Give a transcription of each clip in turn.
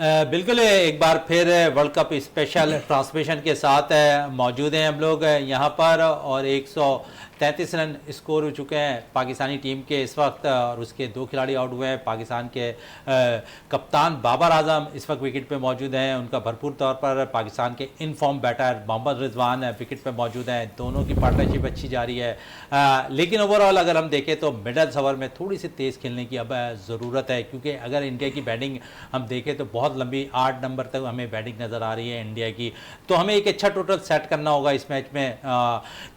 बिल्कुल एक बार फिर वर्ल्ड कप स्पेशल ट्रांसमिशन के साथ मौजूद हैं हम लोग यहाँ पर और 133 रन स्कोर हो चुके हैं पाकिस्तानी टीम के इस वक्त और उसके 2 खिलाड़ी आउट हुए हैं। पाकिस्तान के कप्तान बाबर आजम इस वक्त विकेट पे मौजूद हैं। उनका भरपूर तौर पर पाकिस्तान के in form batter Mohammad Rizwan wicket पे मौजूद हैं। दोनों की पार्टनरशिप अच्छी जा रही है, लेकिन ओवरऑल अगर हम देखें तो मिडल ओवर में थोड़ी सी तेज़ खेलने की अब ज़रूरत है, क्योंकि अगर इंडिया की बैटिंग हम देखें तो बहुत लंबी 8 नंबर तक हमें बैटिंग नज़र आ रही है इंडिया की। तो हमें एक अच्छा टोटल सेट करना होगा इस मैच में।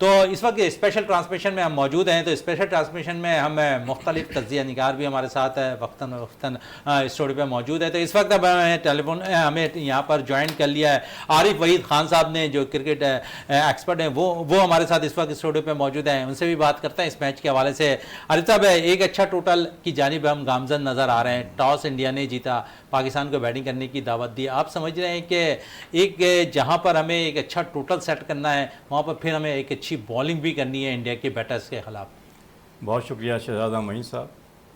तो इस वक्त स्पेशल ट्रांसमिशन में हम मौजूद हैं। तो स्पेशल ट्रांसमिशन में हम मुख्तलिफ तज्जिया निगार भी हमारे साथ वक्तन वक्तन स्टूडियो पे मौजूद है। तो इस वक्त अब टेलीफोन हमें यहाँ पर ज्वाइन कर लिया है आरिफ वहीद खान साहब ने, जो क्रिकेट एक्सपर्ट हैं, वो हमारे साथ इस वक्त स्टूडियो पे मौजूद हैं। उनसे भी बात करते हैं इस मैच के हवाले से। आरिफ साहब, एक अच्छा टोटल की जानिब हम गामजन नज़र आ रहे हैं। टॉस इंडिया ने जीता, पाकिस्तान को बैटिंग करने की दावत दी। आप समझ रहे हैं कि एक जहां पर हमें एक अच्छा टोटल सेट करना है, वहां पर फिर हमें एक अच्छी बॉलिंग भी करनी है इंडिया के बैटर्स के खिलाफ? बहुत शुक्रिया शहजादा मईन साहब।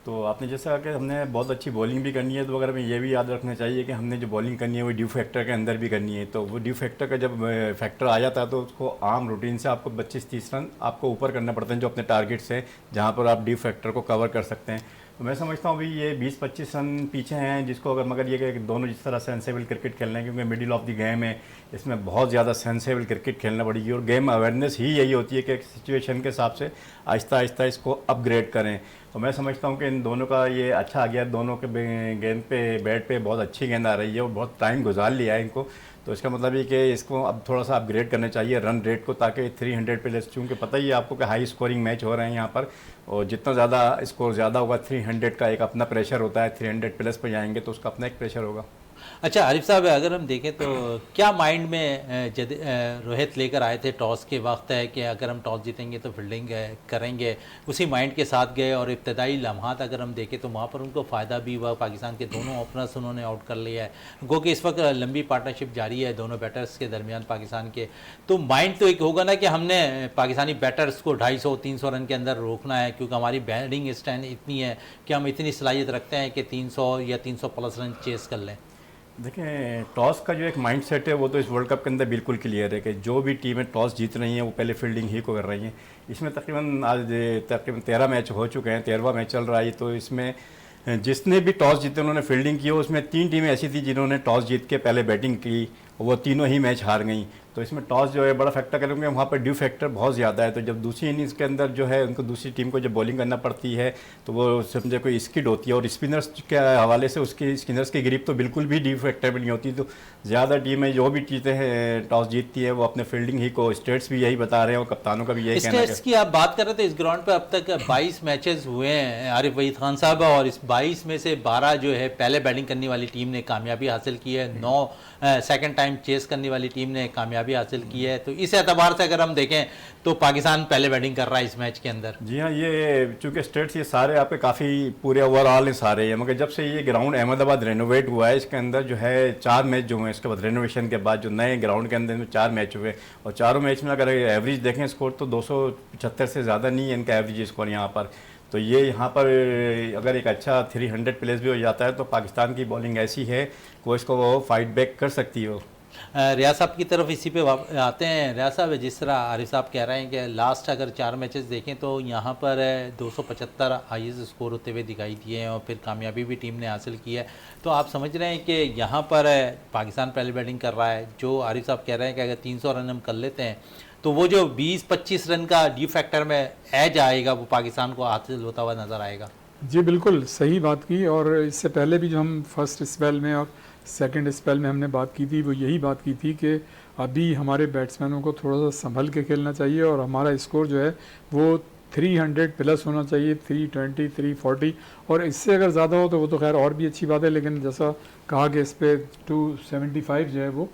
तो आपने जैसा कि हमने बहुत अच्छी बॉलिंग भी करनी है, तो अगर हमें ये भी याद रखना चाहिए कि हमने जो बॉलिंग करनी है वो ड्यू फैक्टर के अंदर भी करनी है। तो वो ड्यू फैक्टर का जब फैक्टर आ जाता है तो उसको आम रूटीन से आपको 25-30 रन आपको ऊपर करना पड़ते हैं, जो अपने टारगेट से जहाँ पर आप ड्यू फैक्टर को कवर कर सकते हैं। तो मैं समझता हूँ भी ये 20-25 रन पीछे हैं, जिसको अगर मगर ये कि दोनों जिस तरह सेंसेबल क्रिकेट खेल रहे हैं, क्योंकि मिडिल ऑफ द गेम है, इसमें बहुत ज़्यादा सेंसेबल क्रिकेट खेलना पड़ेगी। और गेम अवेयरनेस ही यही होती है कि सिचुएशन के हिसाब से आहिस्ता आहिस्ता इसको अपग्रेड करें। तो मैं समझता हूँ कि इन दोनों का ये अच्छा आ गया। दोनों के गेंद पे बैट पे बहुत अच्छी गेंद आ रही है और बहुत टाइम गुजार लिया है इनको। तो इसका मतलब ये कि इसको अब थोड़ा सा अपग्रेड करना चाहिए रन रेट को, ताकि 300 प्लस, चूँकि पता ही है आपको कि हाई स्कोरिंग मैच हो रहे हैं यहाँ पर, और जितना ज़्यादा स्कोर ज़्यादा होगा 300 का एक अपना प्रेशर होता है। 300 प्लस पर जाएंगे तो उसका अपना एक प्रेशर होगा। अच्छा आरिफ साहब, अगर हम देखें तो क्या माइंड में रोहित लेकर आए थे टॉस के वक्त है कि अगर हम टॉस जीतेंगे तो फील्डिंग करेंगे, उसी माइंड के साथ गए और इब्तदाई लम्हात अगर हम देखें तो वहाँ पर उनको फ़ायदा भी हुआ। पाकिस्तान के दोनों ओपनर्स उन्होंने आउट कर लिया है, गो कि इस वक्त लंबी पार्टनरशिप जारी है दोनों बैटर्स के दरमियान पाकिस्तान के। तो माइंड तो एक होगा ना कि हमने पाकिस्तानी बैटर्स को 250-300 रन के अंदर रोकना है, क्योंकि हमारी बैटिंग स्टैंड इतनी है कि हम इतनी सलाहियत रखते हैं कि 300 या 300 प्लस रन चेस कर लें। देखें, टॉस का जो एक माइंड सेट है वो तो इस वर्ल्ड कप के अंदर बिल्कुल क्लियर है कि जो भी टीमें टॉस जीत रही हैं वो पहले फील्डिंग ही को कर रही हैं। इसमें तकरीबन आज तकरीबन 13 मैच हो चुके हैं, 13वां मैच चल रहा है। तो इसमें जिसने भी टॉस जीते उन्होंने फील्डिंग की, उसमें 3 टीमें ऐसी थी जिन्होंने टॉस जीत के पहले बैटिंग की, वो तीनों ही मैच हार गई। तो इसमें टॉस जो है बड़ा फैक्टर करेंगे, वहाँ पर ड्यू फैक्टर बहुत ज़्यादा है। तो जब दूसरी इनिंग्स के अंदर जो है उनको दूसरी टीम को जब बॉलिंग करना पड़ती है तो वो समझे कोई स्किड होती है, और स्पिनर्स के हवाले से उसकी स्पिनर्स की ग्रिप तो बिल्कुल भी ड्यू फैक्टर में नहीं होती। तो ज़्यादा टीमें जो भी जीते हैं टॉस जीतती है वो अपने फील्डिंग ही को, स्टेट्स भी यही बता रहे हैं और कप्तानों का भी यही कहना है। स्टेट्स की आप बात कर रहे थे, इस ग्राउंड पर अब तक 22 मैचेस हुए हैं आरिफ वहीद खान साहब, और इस 22 में से 12 जो है पहले बैटिंग करने वाली टीम ने कामयाबी हासिल की है, 9 सेकंड टाइम चेस करने वाली टीम ने कामयाबी हासिल की है। तो इस एतबार से अगर हम देखें तो पाकिस्तान पहले बैटिंग कर रहा है इस मैच के अंदर। जी हाँ, ये चूँकि स्टेट्स ये सारे आपके काफ़ी पूरे ओवरऑल हैं सारे हैं, मगर जब से ये ग्राउंड अहमदाबाद रेनोवेट हुआ है, इसके अंदर जो है 4 मैच जो हैं, इसके बाद रेनोवेशन के बाद जो नए ग्राउंड के अंदर में 4 मैच हुए, और चारों मैच में अगर एवरेज देखें स्कोर तो 275 से ज़्यादा नहीं है इनका एवरेज स्कोर यहाँ पर। तो ये यहाँ पर अगर एक अच्छा 300 प्लेस भी हो जाता है तो पाकिस्तान की बॉलिंग ऐसी है कि इसको वो फाइट बैक कर सकती हो। रियाज साहब की तरफ इसी पे आते हैं। रियाज साहब, जिस तरह आरिफ साहब कह रहे हैं कि लास्ट अगर 4 मैचेस देखें तो यहाँ पर 275 हाईएस्ट स्कोर होते हुए दिखाई दिए हैं और फिर कामयाबी भी टीम ने हासिल की है। तो आप समझ रहे हैं कि यहाँ पर पाकिस्तान पहले बैटिंग कर रहा है, जो आरिफ साहब कह रहे हैं कि अगर 300 रन हम कर लेते हैं तो वो जो 20-25 रन का ड्यू फैक्टर में एज आएगा वो पाकिस्तान को हासिल होता हुआ नज़र आएगा। जी बिल्कुल सही बात की, और इससे पहले भी जो हम फर्स्ट स्पेल में और सेकंड स्पेल में हमने बात की थी वो यही बात की थी कि अभी हमारे बैट्समैनों को थोड़ा सा संभल के खेलना चाहिए, और हमारा स्कोर जो है वो 300 प्लस होना चाहिए, 320, 340, और इससे अगर ज़्यादा हो तो वो तो खैर और भी अच्छी बात है। लेकिन जैसा कहा कि इस पर 275 जो है वो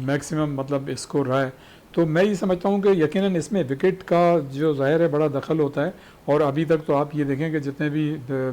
मैक्सिमम मतलब स्कोर रहा है। तो मैं ये समझता हूँ कि यकीनन इसमें विकेट का जो ज़ाहिर है बड़ा दखल होता है, और अभी तक तो आप ये देखें कि जितने भी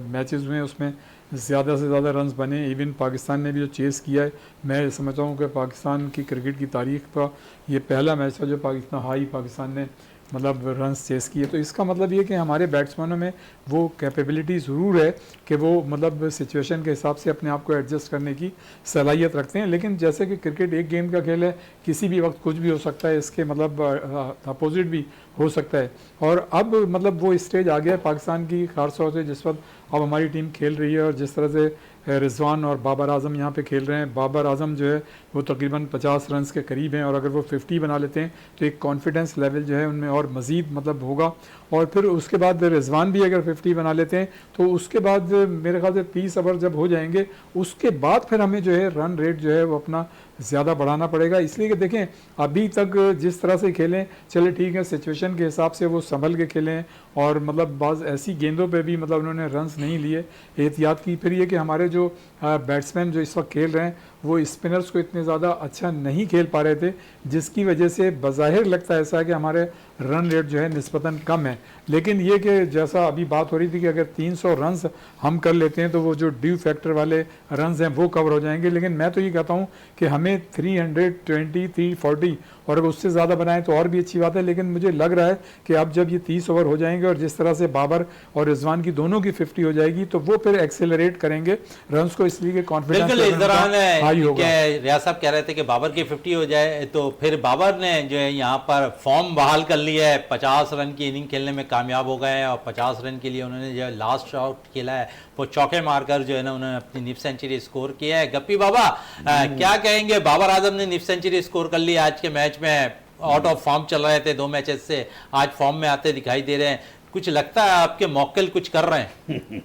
मैचेस हुए हैं उसमें ज़्यादा से ज़्यादा रन्स बने। इवन पाकिस्तान ने भी जो चेस किया है, मैं समझता हूँ कि पाकिस्तान की क्रिकेट की तारीख का ये पहला मैच था जो पाकिस्तान ने मतलब रन्स चेस किए। तो इसका मतलब ये कि हमारे बैट्समैनों में वो कैपेबिलिटी ज़रूर है कि वो मतलब सिचुएशन के हिसाब से अपने आप को एडजस्ट करने की सलाहियत रखते हैं। लेकिन जैसे कि क्रिकेट एक गेंद का खेल है, किसी भी वक्त कुछ भी हो सकता है, इसके मतलब अपोजिट भी हो सकता है। और अब मतलब वो स्टेज आ गया है पाकिस्तान की, खास तौर से जिस वक्त अब हमारी टीम खेल रही है और जिस तरह से रिजवान और बाबर आजम यहाँ पे खेल रहे हैं। बाबर आजम जो है वो तकरीबन 50 रन्स के करीब हैं, और अगर वो 50 बना लेते हैं तो एक कॉन्फिडेंस लेवल जो है उनमें और मज़ीद मतलब होगा। और फिर उसके बाद रिजवान भी अगर 50 बना लेते हैं तो उसके बाद मेरे ख्याल से 30 ओवर जब हो जाएंगे उसके बाद फिर हमें जो है रन रेट जो है वो अपना ज़्यादा बढ़ाना पड़ेगा। इसलिए कि देखें अभी तक जिस तरह से खेलें, चले ठीक है, सिचुएशन के हिसाब से वो संभल के खेलें, और मतलब बाज़ ऐसी गेंदों पे भी मतलब उन्होंने रन्स नहीं लिए, एहतियात की। फिर ये कि हमारे जो बैट्समैन जो इस वक्त खेल रहे हैं वो स्पिनर्स को इतने ज़्यादा अच्छा नहीं खेल पा रहे थे, जिसकी वजह से बज़ाहिर लगता है ऐसा है कि हमारे रन रेट जो है निस्बतन कम है। लेकिन ये कि जैसा अभी बात हो रही थी कि अगर 300 रन्स हम कर लेते हैं तो वो जो ड्यू फैक्टर वाले रन्स हैं वो कवर हो जाएंगे। लेकिन मैं तो ये कहता हूँ कि हमें 320, 340 और अगर उससे ज़्यादा बनाएं तो और भी अच्छी बात है। लेकिन मुझे लग रहा है कि अब जब ये 30 ओवर हो जाएंगे और जिस तरह से बाबर और रिजवान की दोनों की 50 हो जाएगी तो वो फिर एक्सेलरेट करेंगे रन्स को, इसलिए कि कॉन्फिडेंस बिल्कुल। इस दौरान हाई होगा। रियाज साहब कह रहे थे कि बाबर की 50 हो जाए तो फिर बाबर ने जो है यहाँ पर फॉर्म बहाल कर लिया है, 50 रन की इनिंग खेलने में कामयाब हो गए हैं, और 50 रन के लिए उन्होंने जो लास्ट शॉट खेला है वो चौके मारकर जो है ना उन्होंने अपनी निफ सेंचुरी स्कोर किया है। गप्पी बाबा क्या कहेंगे, बाबर आजम ने निफ सेंचुरी स्कोर कर ली आज के मैच में, आउट ऑफ फॉर्म चल रहे थे 2 मैचेस से, आज फॉर्म में आते दिखाई दे रहे हैं, कुछ लगता है आपके मौक्किल कुछ कर रहे हैं?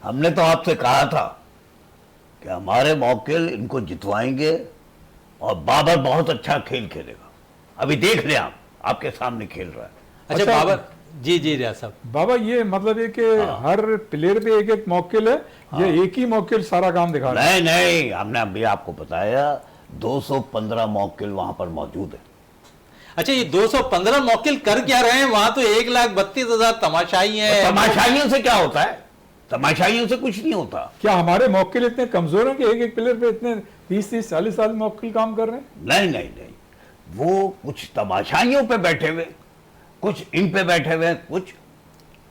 हमने तो आपसे कहा था कि हमारे मौक्किल इनको जितवाएंगे और बाबर बहुत अच्छा खेल खेलेगा। अभी देख लें आप, आपके सामने खेल रहा है। अच्छा बाबर जी रियाज साहब, बाबा ये मतलब है कि हर प्लेयर पे एक एक मौकिल है, ये एक ही मौकिल सारा काम दिखा रहा है? नहीं, हमने अभी आपको बताया 215 मौकिल वहां पर मौजूद है। अच्छा ये 215 मौकिल कर क्या रहे हैं वहां? तो 1,32,000 तमाशाई हैं। तमाशाइयों से क्या होता है? तमाशाइयों से कुछ नहीं होता। क्या हमारे मौकिल इतने कमजोर हैं कि एक एक प्लेयर पे इतने 30-30, 40 साल मौकिल काम कर रहे हैं? नहीं, वो कुछ तमाशाइयों पे बैठे हुए, कुछ इन पे बैठे हुए, कुछ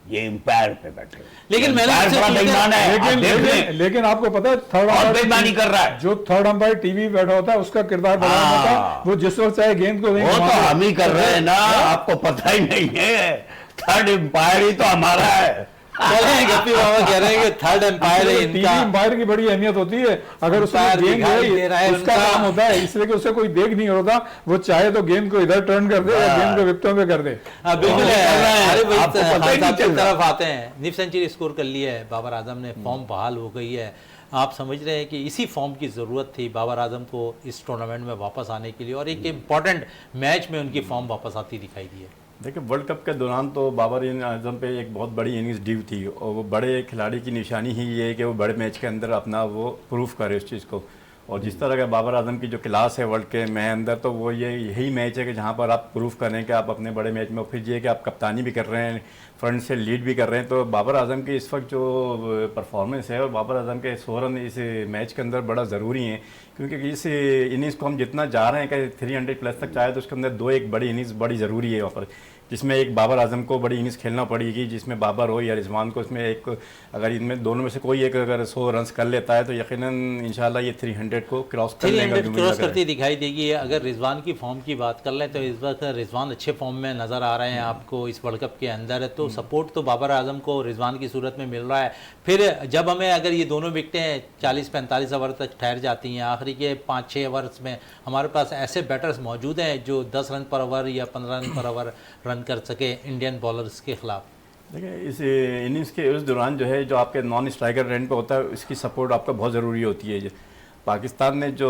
ये एम्पायर पे बैठे हुए। लेकिन मैंने एम्पायर बड़ा बेईमान है। लेकिन आपको पता है थर्ड और बेईमानी कर रहा है। जो थर्ड अंपायर टीवी बैठा होता है उसका किरदार बड़ा होता है, वो जिस वक्त चाहे गेंद को वो तो हम ही कर रहे हैं ना, आपको पता ही नहीं है। थर्ड एम्पायर ही तो हमारा है। गप्पी बाबा कह रहे हैं कि थर्ड एम्पायर है टीवी इनका। एम्पायर की बड़ी अहमियत होती है, अगर उसमें गेंद है उसका काम होता है, इसलिए कि उसे कोई देख नहीं होता, वो चाहे तो गेंद को इधर टर्न कर दे या गेंद को विकेटों पे कर दे। बिल्कुल है। अरे भाई आपको पता ही नहीं चल रहा। तरफ आते हैं, निफ सेंचुरी स्कोर कर ली है बाबर आजम ने, फॉर्म बहाल हो गई है। आप समझ रहे हैं कि इसी फॉर्म की ज़रूरत थी बाबर आजम को इस टूर्नामेंट में वापस आने के लिए, और एक इम्पॉर्टेंट मैच में उनकी फॉर्म वापस आती दिखाई दी है। देखिए वर्ल्ड कप के दौरान तो बाबर आजम पे एक बहुत बड़ी इनिंग्स ड्यू थी, और वो बड़े खिलाड़ी की निशानी ही ये है कि वो बड़े मैच के अंदर अपना वो प्रूफ करे उस चीज़ को। और जिस तरह का बाबर आजम की जो क्लास है वर्ल्ड के में अंदर, तो वो यही मैच है कि जहाँ पर आप प्रूफ करें कि आप अपने बड़े मैच में, फिर ये कि आप कप्तानी भी कर रहे हैं, फ्रंट से लीड भी कर रहे हैं। तो बाबर आजम की इस वक्त जो परफॉर्मेंस है और बाबर आजम के 100 रन इस मैच के अंदर बड़ा ज़रूरी है, क्योंकि इस इनिंग्स को हम जितना जा रहे हैं कि 300 प्लस तक चाहे, तो उसके अंदर 2-1 बड़ी इनिंग्स बड़ी ज़रूरी है वहाँ पर, जिसमें एक बाबर आजम को बड़ी इनिंग्स खेलना पड़ेगी, जिसमें बाबर हो या रिजवान को, इसमें एक अगर इनमें दोनों में से कोई एक अगर 100 रन कर लेता है तो यकीनन इंशाल्लाह ये 300 को क्रॉस कर लेगा। 300 क्रॉस करती दिखाई देगी। अगर रिजवान की फॉर्म की बात कर लें तो इस वक्त रिजवान अच्छे फॉर्म में नज़र आ रहे हैं आपको इस वर्ल्ड कप के अंदर, तो सपोर्ट तो बाबर आजम को रिजवान की सूरत में मिल रहा है। फिर जब हमें अगर ये दोनों विकेटें 40-45 ओवर तक ठहर जाती हैं, आखिरी के 5-6 ओवर्स में हमारे पास ऐसे बैटर्स मौजूद हैं जो 10 रन पर ओवर या 15 रन पर ओवर रन कर सके इंडियन बॉलर्स के खिलाफ। देखिए इस इनिंग्स के उस दौरान जो है, जो आपके नॉन स्ट्राइकर रेंट पे होता है, इसकी सपोर्ट आपका बहुत ज़रूरी होती है। पाकिस्तान ने जो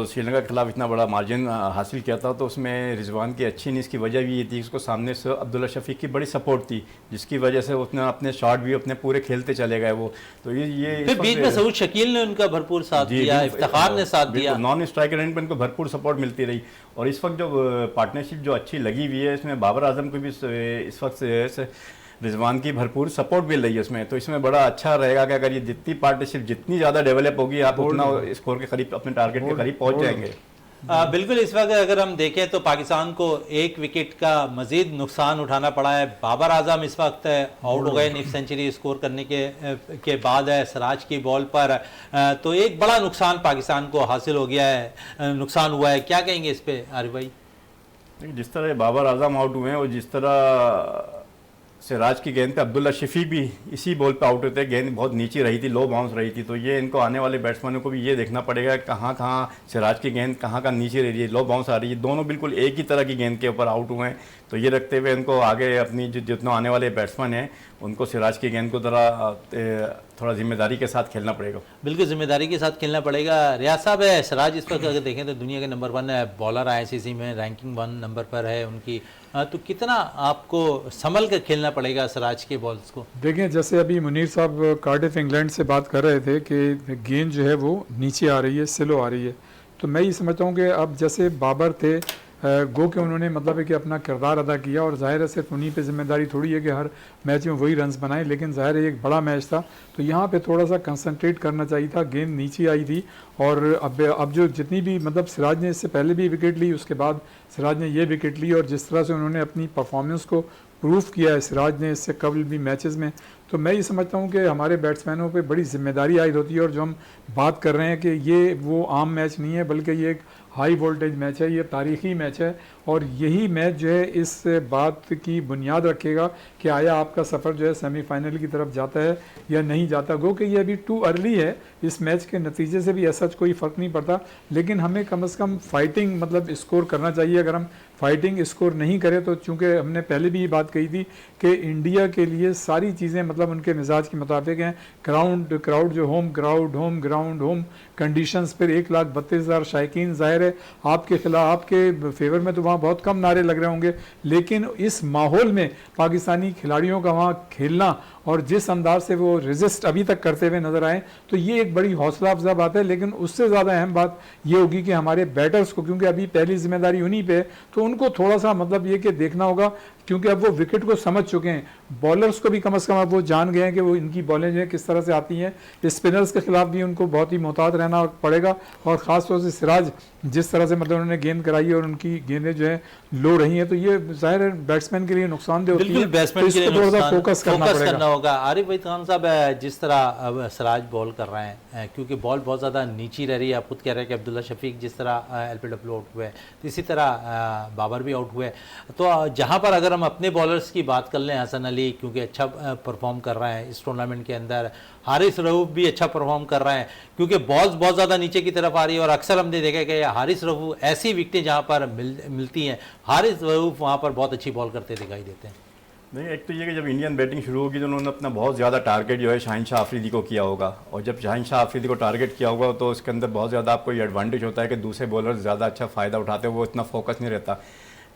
श्रीलंका के खिलाफ इतना बड़ा मार्जिन हासिल किया था, तो उसमें रिजवान की अच्छी इनिंग्स की वजह भी ये थी, उसको सामने से अब्दुल्ला शफीक की बड़ी सपोर्ट थी, जिसकी वजह से उसने अपने शॉट भी अपने पूरे खेलते चले गए वो। तो ये फिर बीच में सऊद शकील ने उनका भरपूर साथ दिया, इफ्तिखार ने साथ दिया, नॉन स्ट्राइकर रेंट पर इनको भरपूर सपोर्ट मिलती रही। और इस वक्त जो पार्टनरशिप जो अच्छी लगी हुई है, इसमें बाबर आजम को भी इस वक्त रिजवान की भरपूर सपोर्ट मिल रही है उसमें, तो इसमें बड़ा अच्छा रहेगा कि अगर ये जितनी पार्टनरशिप जितनी ज़्यादा डेवलप होगी, आप उतना स्कोर के करीब, अपने टारगेट के करीब पहुंच जाएंगे। बिल्कुल, इस वक्त अगर हम देखें तो पाकिस्तान को एक विकेट का मजीद नुकसान उठाना पड़ा है। बाबर आजम इस वक्त आउट हो गए निफ सेंचुरी स्कोर करने के बाद है सिराज की बॉल पर। तो एक बड़ा नुकसान पाकिस्तान को हासिल हो गया है, नुकसान हुआ है। क्या कहेंगे इस पे आरिफ भाई? जिस तरह बाबर आजम आउट हुए हैं और जिस तरह सिराज की गेंद पे अब्दुल्ला शफीक भी इसी बॉल पे आउट होते हैं, गेंद बहुत नीचे रही थी, लो बाउंस रही थी, तो ये इनको आने वाले बैट्समैनों को भी ये देखना पड़ेगा कहाँ कहाँ सिराज की गेंद कहाँ कहाँ नीचे रह रही है, लो बाउंस आ रही है। दोनों बिल्कुल एक ही तरह की गेंद के ऊपर आउट हुए हैं, तो ये रखते हुए इनको आगे अपनी जितना आने वाले बैट्समैन हैं उनको सिराज की गेंद को थोड़ा जिम्मेदारी के साथ खेलना पड़ेगा। बिल्कुल जिम्मेदारी के साथ खेलना पड़ेगा। रियाज साहब है, सिराज इस वक्त अगर देखें तो दुनिया के नंबर 1 बॉलर आईसीसी में, रैंकिंग 1 नंबर पर है उनकी। तो कितना आपको संभल कर खेलना पड़ेगा सिराज के बॉल्स को? देखें, जैसे अभी मुनीर साहब कार्डिफ इंग्लैंड से बात कर रहे थे कि गेंद जो है वो नीचे आ रही है, स्लो आ रही है, तो मैं ये समझता हूँ कि अब जैसे बाबर थे, गो के उन्होंने मतलब है कि अपना किरदार अदा किया, और ज़ाहिर है सिर्फ उन्हीं पे जिम्मेदारी थोड़ी है कि हर मैच में वही रन्स बनाए, लेकिन ज़ाहिर है एक बड़ा मैच था तो यहाँ पे थोड़ा सा कंसंट्रेट करना चाहिए था। गेंद नीचे आई थी, और अब जो जितनी भी मतलब सिराज ने इससे पहले भी विकेट ली, उसके बाद सिराज ने ये विकेट ली, और जिस तरह से उन्होंने अपनी परफॉर्मेंस को प्रूफ किया है सिराज ने इससे कबल भी मैचेस में, तो मैं ये समझता हूँ कि हमारे बैट्समैनों पे बड़ी जिम्मेदारी आयद होती है। और जो हम बात कर रहे हैं कि ये वो आम मैच नहीं है, बल्कि ये एक हाई वोल्टेज मैच है, ये तारीख़ी मैच है, और यही मैच जो है इस बात की बुनियाद रखेगा कि आया आपका सफ़र जो है सेमीफाइनल की तरफ जाता है या नहीं जाता। गो कि ये अभी टू अर्ली है, इस मैच के नतीजे से भी ऐसा कोई फ़र्क नहीं पड़ता, लेकिन हमें कम से कम फाइटिंग मतलब स्कोर करना चाहिए। अगर हम फाइटिंग स्कोर नहीं करें तो चूँकि हमने पहले भी ये बात कही थी कि इंडिया के लिए सारी चीज़ें मतलब उनके मिजाज के मुताबिक हैं। क्राउड जो होम ग्राउंड होम कंडीशंस, फिर 1,32,000 शायकीन, ज़ाहिर है आपके खिलाफ आपके फेवर में तो वहाँ बहुत कम नारे लग रहे होंगे, लेकिन इस माहौल में पाकिस्तानी खिलाड़ियों का वहाँ खेलना और जिस अंदाज से वो रेजिस्ट अभी तक करते हुए नज़र आए, तो ये एक बड़ी हौसला अफजा बात है। लेकिन उससे ज़्यादा अहम बात ये होगी कि हमारे बैटर्स को, क्योंकि अभी पहली जिम्मेदारी उन्हीं पे, तो उनको थोड़ा सा मतलब ये कि देखना होगा, क्योंकि अब वो विकेट को समझ चुके हैं। बॉलर्स को भी कम से कम अब वो जान गए हैं कि वो इनकी बॉलें जो है किस तरह से आती हैं। स्पिनर्स के खिलाफ भी उनको बहुत ही मोहतात रहना पड़ेगा, और ख़ास तौर से सिराज जिस तरह से मतलब उन्होंने गेंद कराई है और उनकी गेंदें जो है लो रही हैं, तो ये जाहिर है बैट्समैन के लिए नुकसानदेह होती है, तो इस पर थोड़ा सा फोकस करना होगा। आरिफ भाई खान साहब, जिस तरह अब सिराज बॉल कर रहे हैं, क्योंकि बॉल बहुत ज़्यादा नीची रह रही है, आप खुद कह रहे हैं कि अब्दुल्ला शफीक जिस तरह LPW आउट हुए, तो इसी तरह बाबर भी आउट हुए, तो जहाँ पर अगर हम अपने बॉलर्स की बात कर लें, हसन अली क्योंकि अच्छा परफॉर्म कर रहे हैं इस टूर्नामेंट के अंदर, हारिस रऊफ भी अच्छा परफॉर्म कर रहे हैं, क्योंकि बॉल्स बहुत ज़्यादा नीचे की तरफ आ रही है, और अक्सर हमने देखा कि हारिस रऊफ ऐसी विकेटें जहाँ पर मिलती हैं, हारिस रऊफ वहाँ पर बहुत अच्छी बॉल करते दिखाई देते हैं। नहीं, एक तो ये कि जब इंडियन बैटिंग शुरू होगी तो उन्होंने अपना बहुत ज़्यादा टारगेट जो है शाहीन शाह अफरीदी को किया होगा, और जब शाहीन शाह अफरीदी को टारगेट किया होगा तो उसके अंदर बहुत ज़्यादा आपको ये एडवांटेज होता है कि दूसरे बॉलर ज़्यादा अच्छा फ़ायदा उठाते हैं, वो इतना फोकस नहीं रहता।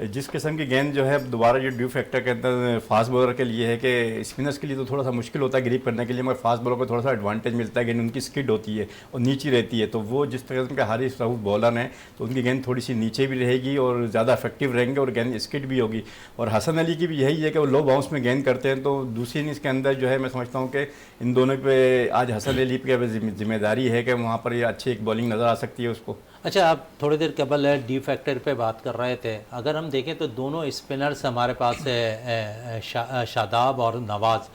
जिस किस्म की गेंद जो है दोबारा जो ड्यू फैक्टर के अंदर फास्ट बॉलर के लिए है कि स्पिनर्स के लिए तो थोड़ा सा मुश्किल होता है ग्रिप करने के लिए, मगर फास्ट बॉलर को थोड़ा सा एडवांटेज मिलता है, गेंद उनकी स्किड होती है और नीची रहती है, तो वो जिस तरह के हारिस रऊफ बॉलर हैं तो उनकी गेंद थोड़ी सी नीचे भी रहेगी और ज़्यादा इफेक्टिव रहेंगे और गेंद स्किड भी होगी। और हसन अली की भी यही है कि वो लो बाउंस में गेंद करते हैं, तो दूसरी इनिंग्स के अंदर जो है मैं समझता हूँ कि इन दोनों पे आज हसन अली की जिम्मेदारी है कि वहाँ पर ये अच्छी एक बॉलिंग नज़र आ सकती है उसको। अच्छा, आप थोड़ी देर कबल डी फैक्टर पे बात कर रहे थे, अगर हम देखें तो दोनों स्पिनर्स हमारे पास शादाब और नवाज़,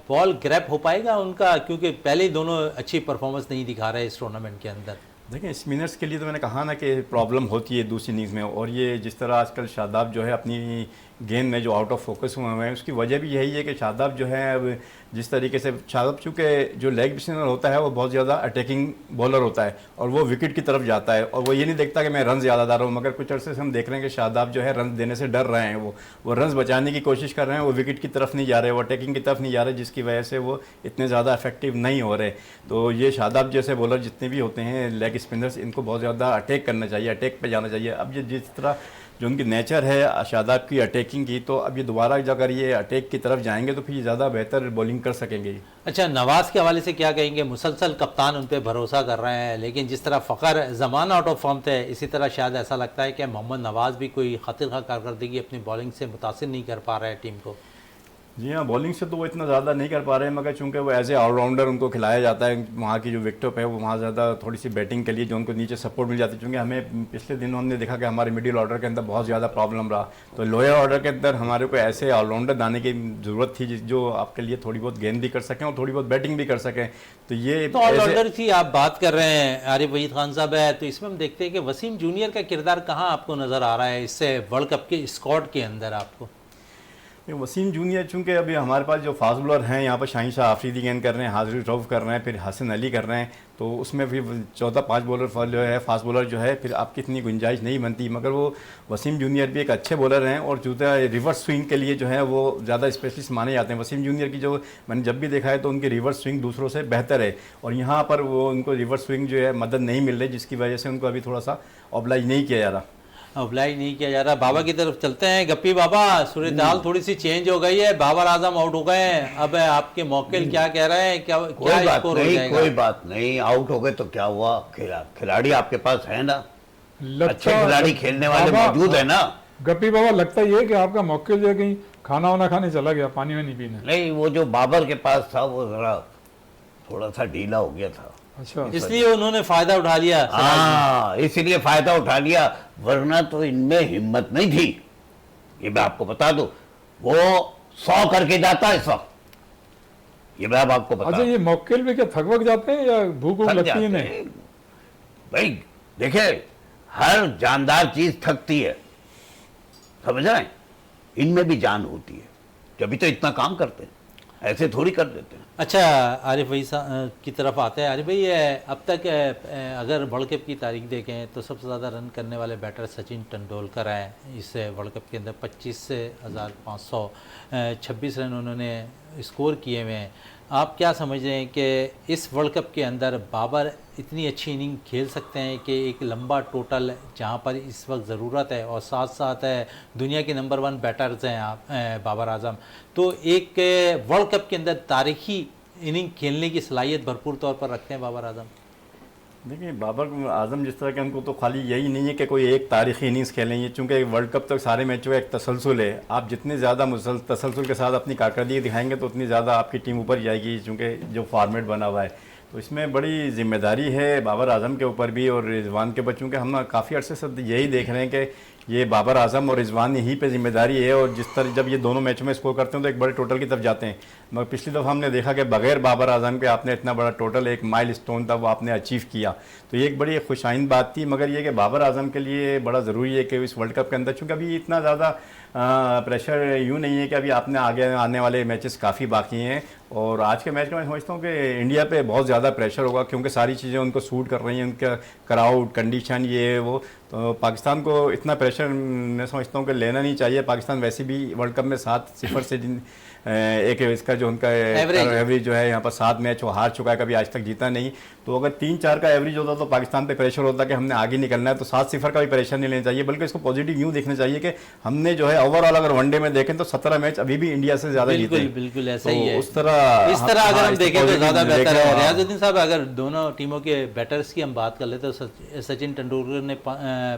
बॉल ग्रैप हो पाएगा उनका, क्योंकि पहले ही दोनों अच्छी परफॉर्मेंस नहीं दिखा रहे इस टूर्नामेंट के अंदर। देखिए, स्पिनर्स के लिए तो मैंने कहा ना कि प्रॉब्लम होती है दूसरी इनिंग्स में, और ये जिस तरह आजकल शादाब जो है अपनी गेंद में जो आउट ऑफ फोकस हुए हैं, उसकी वजह भी यही है कि शादाब जो है अब जिस तरीके से शादाब चूँकि जो लेग स्पिनर होता है वो बहुत ज़्यादा अटैकिंग बॉलर होता है और वो विकेट की तरफ जाता है, और वो ये नहीं देखता कि मैं रन ज़्यादा डाल रहा हूँ, मगर कुछ अर्से से हम देख रहे हैं कि शादाब जो है रन देने से डर रहे हैं, वो रन बचाने की कोशिश कर रहे हैं, वो विकेट की तरफ नहीं जा रहे, वो अटैकिंग की तरफ नहीं जा रहे, जिसकी वजह से वो इतने ज़्यादा इफेक्टिव नहीं हो रहे। तो ये शादाब जैसे बॉलर जितने भी होते हैं लेग स्पिनर्स, इनको बहुत ज़्यादा अटैक करना चाहिए, अटैक पे जाना चाहिए। अब ये जिस तरह जो उनकी नेचर है शादाब की अटैकिंग की, तो अब ये दोबारा अगर ये अटैक की तरफ जाएंगे तो फिर ये ज़्यादा बेहतर बॉलिंग कर सकेंगे। अच्छा, नवाज़ के हवाले से क्या कहेंगे? मुसलसल कप्तान उन पर भरोसा कर रहे हैं, लेकिन जिस तरह फ़खर ज़मान आउट ऑफ फॉर्म थे, इसी तरह शायद ऐसा लगता है कि मोहम्मद नवाज़ भी कोई खतिर कारकर्दगी अपनी बॉलिंग से मुतासिर नहीं कर पा रहे हैं टीम को। जी हाँ, बॉलिंग से तो वो इतना ज़्यादा नहीं कर पा रहे हैं, मगर चूंकि वो एज ए ऑलराउंडर उनको खिलाया जाता है, वहाँ की जो विकेटअप है वो वहाँ ज़्यादा थोड़ी सी बैटिंग के लिए जो उनको नीचे सपोर्ट मिल जाती है। चूँकि हमें पिछले दिनों हमने देखा कि हमारे मिडिल ऑर्डर के अंदर बहुत ज़्यादा प्रॉब्लम रहा, तो लोअर ऑर्डर के अंदर हमारे को ऐसे ऑलराउंडर लाने की ज़रूरत थी जो आपके लिए थोड़ी बहुत गेंद भी कर सकें और थोड़ी बहुत बैटिंग भी कर सकें। तो ये तो ऑलराउंडर की आप बात कर रहे हैं, आरिफ वहीद खान साहब है, तो इसमें हम देखते हैं कि वसीम जूनियर का किरदार कहाँ आपको नज़र आ रहा है इससे वर्ल्ड कप के स्क्वाड के अंदर आपको? वसीम जूनियर चूंकि अभी हमारे पास जो फास्ट बॉलर हैं यहाँ पर शाहीन शाह आफरीदी गेंद कर रहे हैं, हाजिर रऊफ कर रहे हैं, फिर हसन अली कर रहे हैं, तो उसमें भी 14-5 बॉलर जो है फास्ट बॉलर जो है फिर आपकी इतनी गुंजाइश नहीं बनती। मगर वो वसीम जूनियर भी एक अच्छे बॉलर हैं और जूता रिवर्स स्विंग के लिए जो है वो ज़्यादा स्पेशलिस्ट माने जाते हैं। वसीम जूनियर की जो मैंने जब भी देखा है तो उनकी रिवर्स स्विंग दूसरों से बेहतर है, और यहाँ पर वो उनको रिवर्स स्विंग जो है मदद नहीं मिल रही, जिसकी वजह से उनको अभी थोड़ा सा ऑब्लाइज नहीं किया जा रहा। अप्लाई नहीं किया जा रहा। बाबा की तरफ चलते हैं। गप्पी बाबा, सूरत हाल थोड़ी सी चेंज हो गई है, बाबर आजम आउट हो गए हैं, अब आपके मौकिल क्या कह रहे हैं, क्या स्कोर हो जाएगा? कोई बात नहीं, आउट हो गए तो क्या हुआ, खिलाड़ी आपके पास है ना, अच्छे खिलाड़ी खेलने वाले मौजूद है ना। गप्पी बाबा, लगता ही है कि आपका मौकिल जो है कहीं खाना वाना खाने चला गया, पानी में नहीं पीने। नहीं, वो जो बाबर के पास था वो जरा थोड़ा सा ढीला हो गया था, अच्छा, इसलिए उन्होंने फायदा उठा लिया। हाँ, इसलिए फायदा उठा लिया, वरना तो इनमें हिम्मत नहीं थी, ये मैं आपको बता दूं। वो 100 करके जाता इस वक्त, ये मैं आपको बता। अच्छा, ये मौकिल में क्या थक वक जाते हैं या भूख लगती है नहीं? भाई देखे, हर जानदार चीज थकती है, समझ रहे हैं, इनमें भी जान होती है, जब भी तो इतना काम करते हैं, ऐसे थोड़ी कर देते हैं। अच्छा, आरिफ भाई की तरफ आते हैं। आरिफ भाई, अब तक अगर वर्ल्ड कप की तारीख देखें तो सबसे ज़्यादा रन करने वाले बैटर सचिन तेंदुलकर हैं। इस वर्ल्ड कप के अंदर 25,526 रन उन्होंने स्कोर किए हुए हैं। आप क्या समझ रहे हैं कि इस वर्ल्ड कप के अंदर बाबर इतनी अच्छी इनिंग खेल सकते हैं कि एक लंबा टोटल जहां पर इस वक्त ज़रूरत है, और साथ साथ दुनिया के नंबर 1 बैटर्स हैं आप बाबर आजम, तो एक वर्ल्ड कप के अंदर तारीखी इनिंग खेलने की सलाहियत भरपूर तौर पर रखते हैं बाबर आजम? देखिए, बाबर आजम जिस तरह के, उनको तो खाली यही नहीं है कि कोई एक तारीखी इनिंग्स खेलेंगे, चूँकि वर्ल्ड कप तक सारे मैचों का एक तसलसल है। आप जितने ज़्यादा तसलसल के साथ अपनी कारकर्दगी दिखाएंगे तो उतनी ज़्यादा आपकी टीम ऊपर जाएगी, चूँकि जो फॉर्मेट बना हुआ है। तो इसमें बड़ी जिम्मेदारी है बाबर आजम के ऊपर भी और रिजवान के बच्चों के। हम काफ़ी अर्से से यही देख रहे हैं कि ये बाबर आजम और रिजवान यहीं पे जिम्मेदारी है, और जिस तरह जब ये दोनों मैचों में स्कोर करते हैं तो एक बड़े टोटल की तरफ जाते हैं। मगर पिछली दफ़ा हमने देखा कि बगैर बाबर आजम के आपने इतना बड़ा टोटल, एक माइल स्टोन था, वो आपने अचीव किया, तो ये एक बड़ी खुशाइन बात थी। मगर ये कि बाबर आजम के लिए बड़ा ज़रूरी है कि इस वर्ल्ड कप के अंदर, चूँकि अभी इतना ज़्यादा प्रेशर यूँ नहीं है कि अभी आपने आगे आने वाले मैचेस काफ़ी बाकी हैं, और आज के मैच में मैं समझता हूँ कि इंडिया पे बहुत ज़्यादा प्रेशर होगा, क्योंकि सारी चीज़ें उनको सूट कर रही हैं, उनका क्राउड कंडीशन ये वो। तो पाकिस्तान को इतना प्रेशर मैं समझता हूँ कि लेना नहीं चाहिए। पाकिस्तान वैसे भी वर्ल्ड कप में 7-0 से एक इसका जो उनका एवरेज जो है यहाँ पर 7 मैच वो हार चुका है, कभी आज तक जीता नहीं। तो अगर 3-4 का एवरेज होता तो पाकिस्तान पे प्रेशर होता कि हमने आगे निकलना है, तो 7-0 का भी प्रेशर नहीं लेना चाहिए, बल्कि इसको पॉजिटिव यूँ देखना चाहिए कि हमने जो है ओवरऑल अगर वनडे में देखें तो 17 मैच अभी भी इंडिया से ज़्यादा जीते। बिल्कुल ऐसा ही है। इस तरह अगर हम देखें तो ज़्यादा बेहतर है। रियाजुद्दीन साहब, अगर दोनों टीमों के बैटर्स की हम बात कर लेते तो सचिन तेंदुलकर ने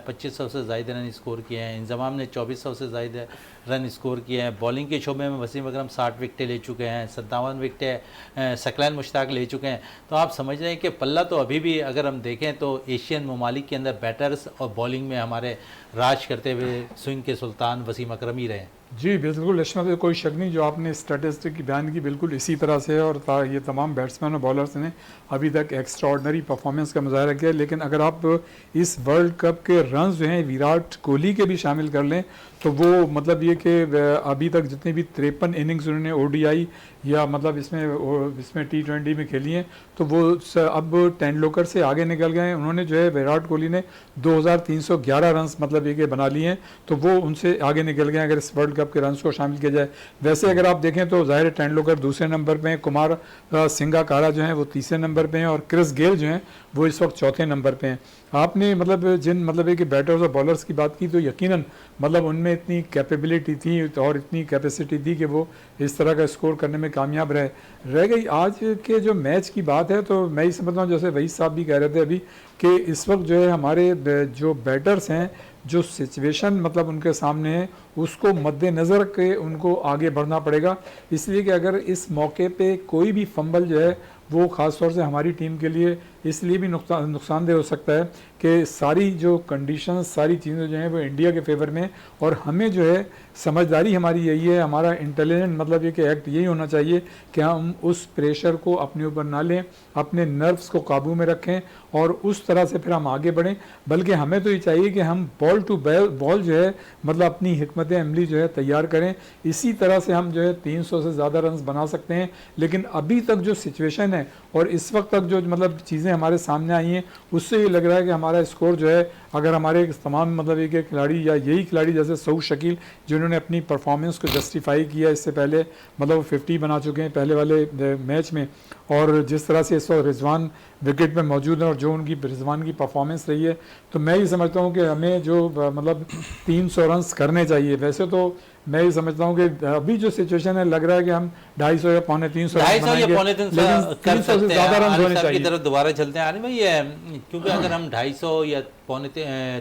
2500 से ज़्यादा रन स्कोर किए हैं, इंजमाम ने 2400 से ज़्यादा रन स्कोर किए हैं। बॉलिंग के शोबे में वसीम अकरम 60 विकेटें ले चुके हैं, 57 विकेटें सकलैन मुश्ताक ले चुके हैं। तो आप समझ रहे हैं कि पल्ला तो अभी भी अगर हम देखें तो एशियन ममालिक के अंदर बैटर्स और बॉलिंग में हमारे राज करते हुए स्विंग के सुल्तान वसीम अकरम ही रहे। जी बिल्कुल, इसमें तो कोई शक नहीं, जो आपने स्टैटिस्टिक की बयान की बिल्कुल इसी तरह से है, और ये तमाम बैट्समैन और बॉलर्स ने अभी तक एक्स्ट्राऑर्डिनरी परफॉर्मेंस का मुजाहरा किया। लेकिन अगर आप इस वर्ल्ड कप के रन्स जो हैं विराट कोहली के भी शामिल कर लें तो वो मतलब ये कि अभी तक जितनी भी 53 इनिंग्स उन्होंने ODI या मतलब इसमें T20 में खेली हैं, तो वो अब तेंदुलकर से आगे निकल गए हैं। उन्होंने जो है विराट कोहली ने 2311 रन्स मतलब ये कि बना लिए हैं, तो वो उनसे आगे निकल गए अगर इस वर्ल्ड कप के रन्स को शामिल किया जाए। वैसे अगर आप देखें तो ज़ाहिर तेंदुलकर दूसरे नंबर पे हैं, कुमार संगकारा जो हैं वो तीसरे नंबर पे हैं, और क्रिस गेल जो हैं वो इस वक्त चौथे नंबर पे हैं। आपने मतलब जिन मतलब एक बैटर्स और बॉलर्स की बात की तो यकीनन मतलब उनमें इतनी कैपेबिलिटी थी और इतनी कैपेसिटी थी कि वो इस तरह का स्कोर करने में कामयाब रह गई। आज के जो मैच की बात है तो मैं ही समझता हूँ, जैसे वही साहब भी कह रहे थे अभी, कि इस वक्त जो है हमारे जो बैटर्स हैं, जो सिचुएशन मतलब उनके सामने है उसको मद्देनज़र के उनको आगे बढ़ना पड़ेगा। इसलिए कि अगर इस मौके पे कोई भी फंबल जो है वो ख़ास तौर से हमारी टीम के लिए इसलिए भी नुकसानदेह हो सकता है कि सारी जो कंडीशंस सारी चीज़ें जो हैं वो इंडिया के फेवर में, और हमें जो है समझदारी हमारी यही है, हमारा इंटेलिजेंट मतलब ये कि एक्ट यही होना चाहिए कि हम उस प्रेशर को अपने ऊपर ना लें, अपने नर्व्स को काबू में रखें और उस तरह से फिर हम आगे बढ़ें। बल्कि हमें तो ये चाहिए कि हम बॉल टू बॉल जो है मतलब अपनी हिकमत अमली जो है तैयार करें। इसी तरह से हम जो है 300 से ज़्यादा रन बना सकते हैं। लेकिन अभी तक जो सिचुएशन है और इस वक्त तक जो मतलब चीज़ें हमारे सामने आई हैं उससे ये लग रहा है कि हमारा स्कोर जो है, अगर हमारे तमाम मतलब एक खिलाड़ी या यही खिलाड़ी जैसे सऊद शकील जिन्होंने अपनी परफॉर्मेंस को जस्टिफाई किया, इससे पहले मतलब वो 50 बना चुके हैं पहले वाले मैच में, और जिस तरह से इस वक्त रिजवान विकेट पे मौजूद हैं और जो उनकी रिजवान की परफॉर्मेंस रही है, तो मैं ये समझता हूँ कि हमें जो मतलब 300 रन करने चाहिए। वैसे तो मैं ये समझता हूँ कि अभी जो सिचुएशन है लग रहा है कि हम 250 या पौने 300 250 या पौने 300 कर सकते हैं। ज़्यादा रन आरिफ होने साहब की चाहिए। तरफ दोबारा चलते हैं। आरिफ भाई, क्योंकि अगर हम 250 या पौने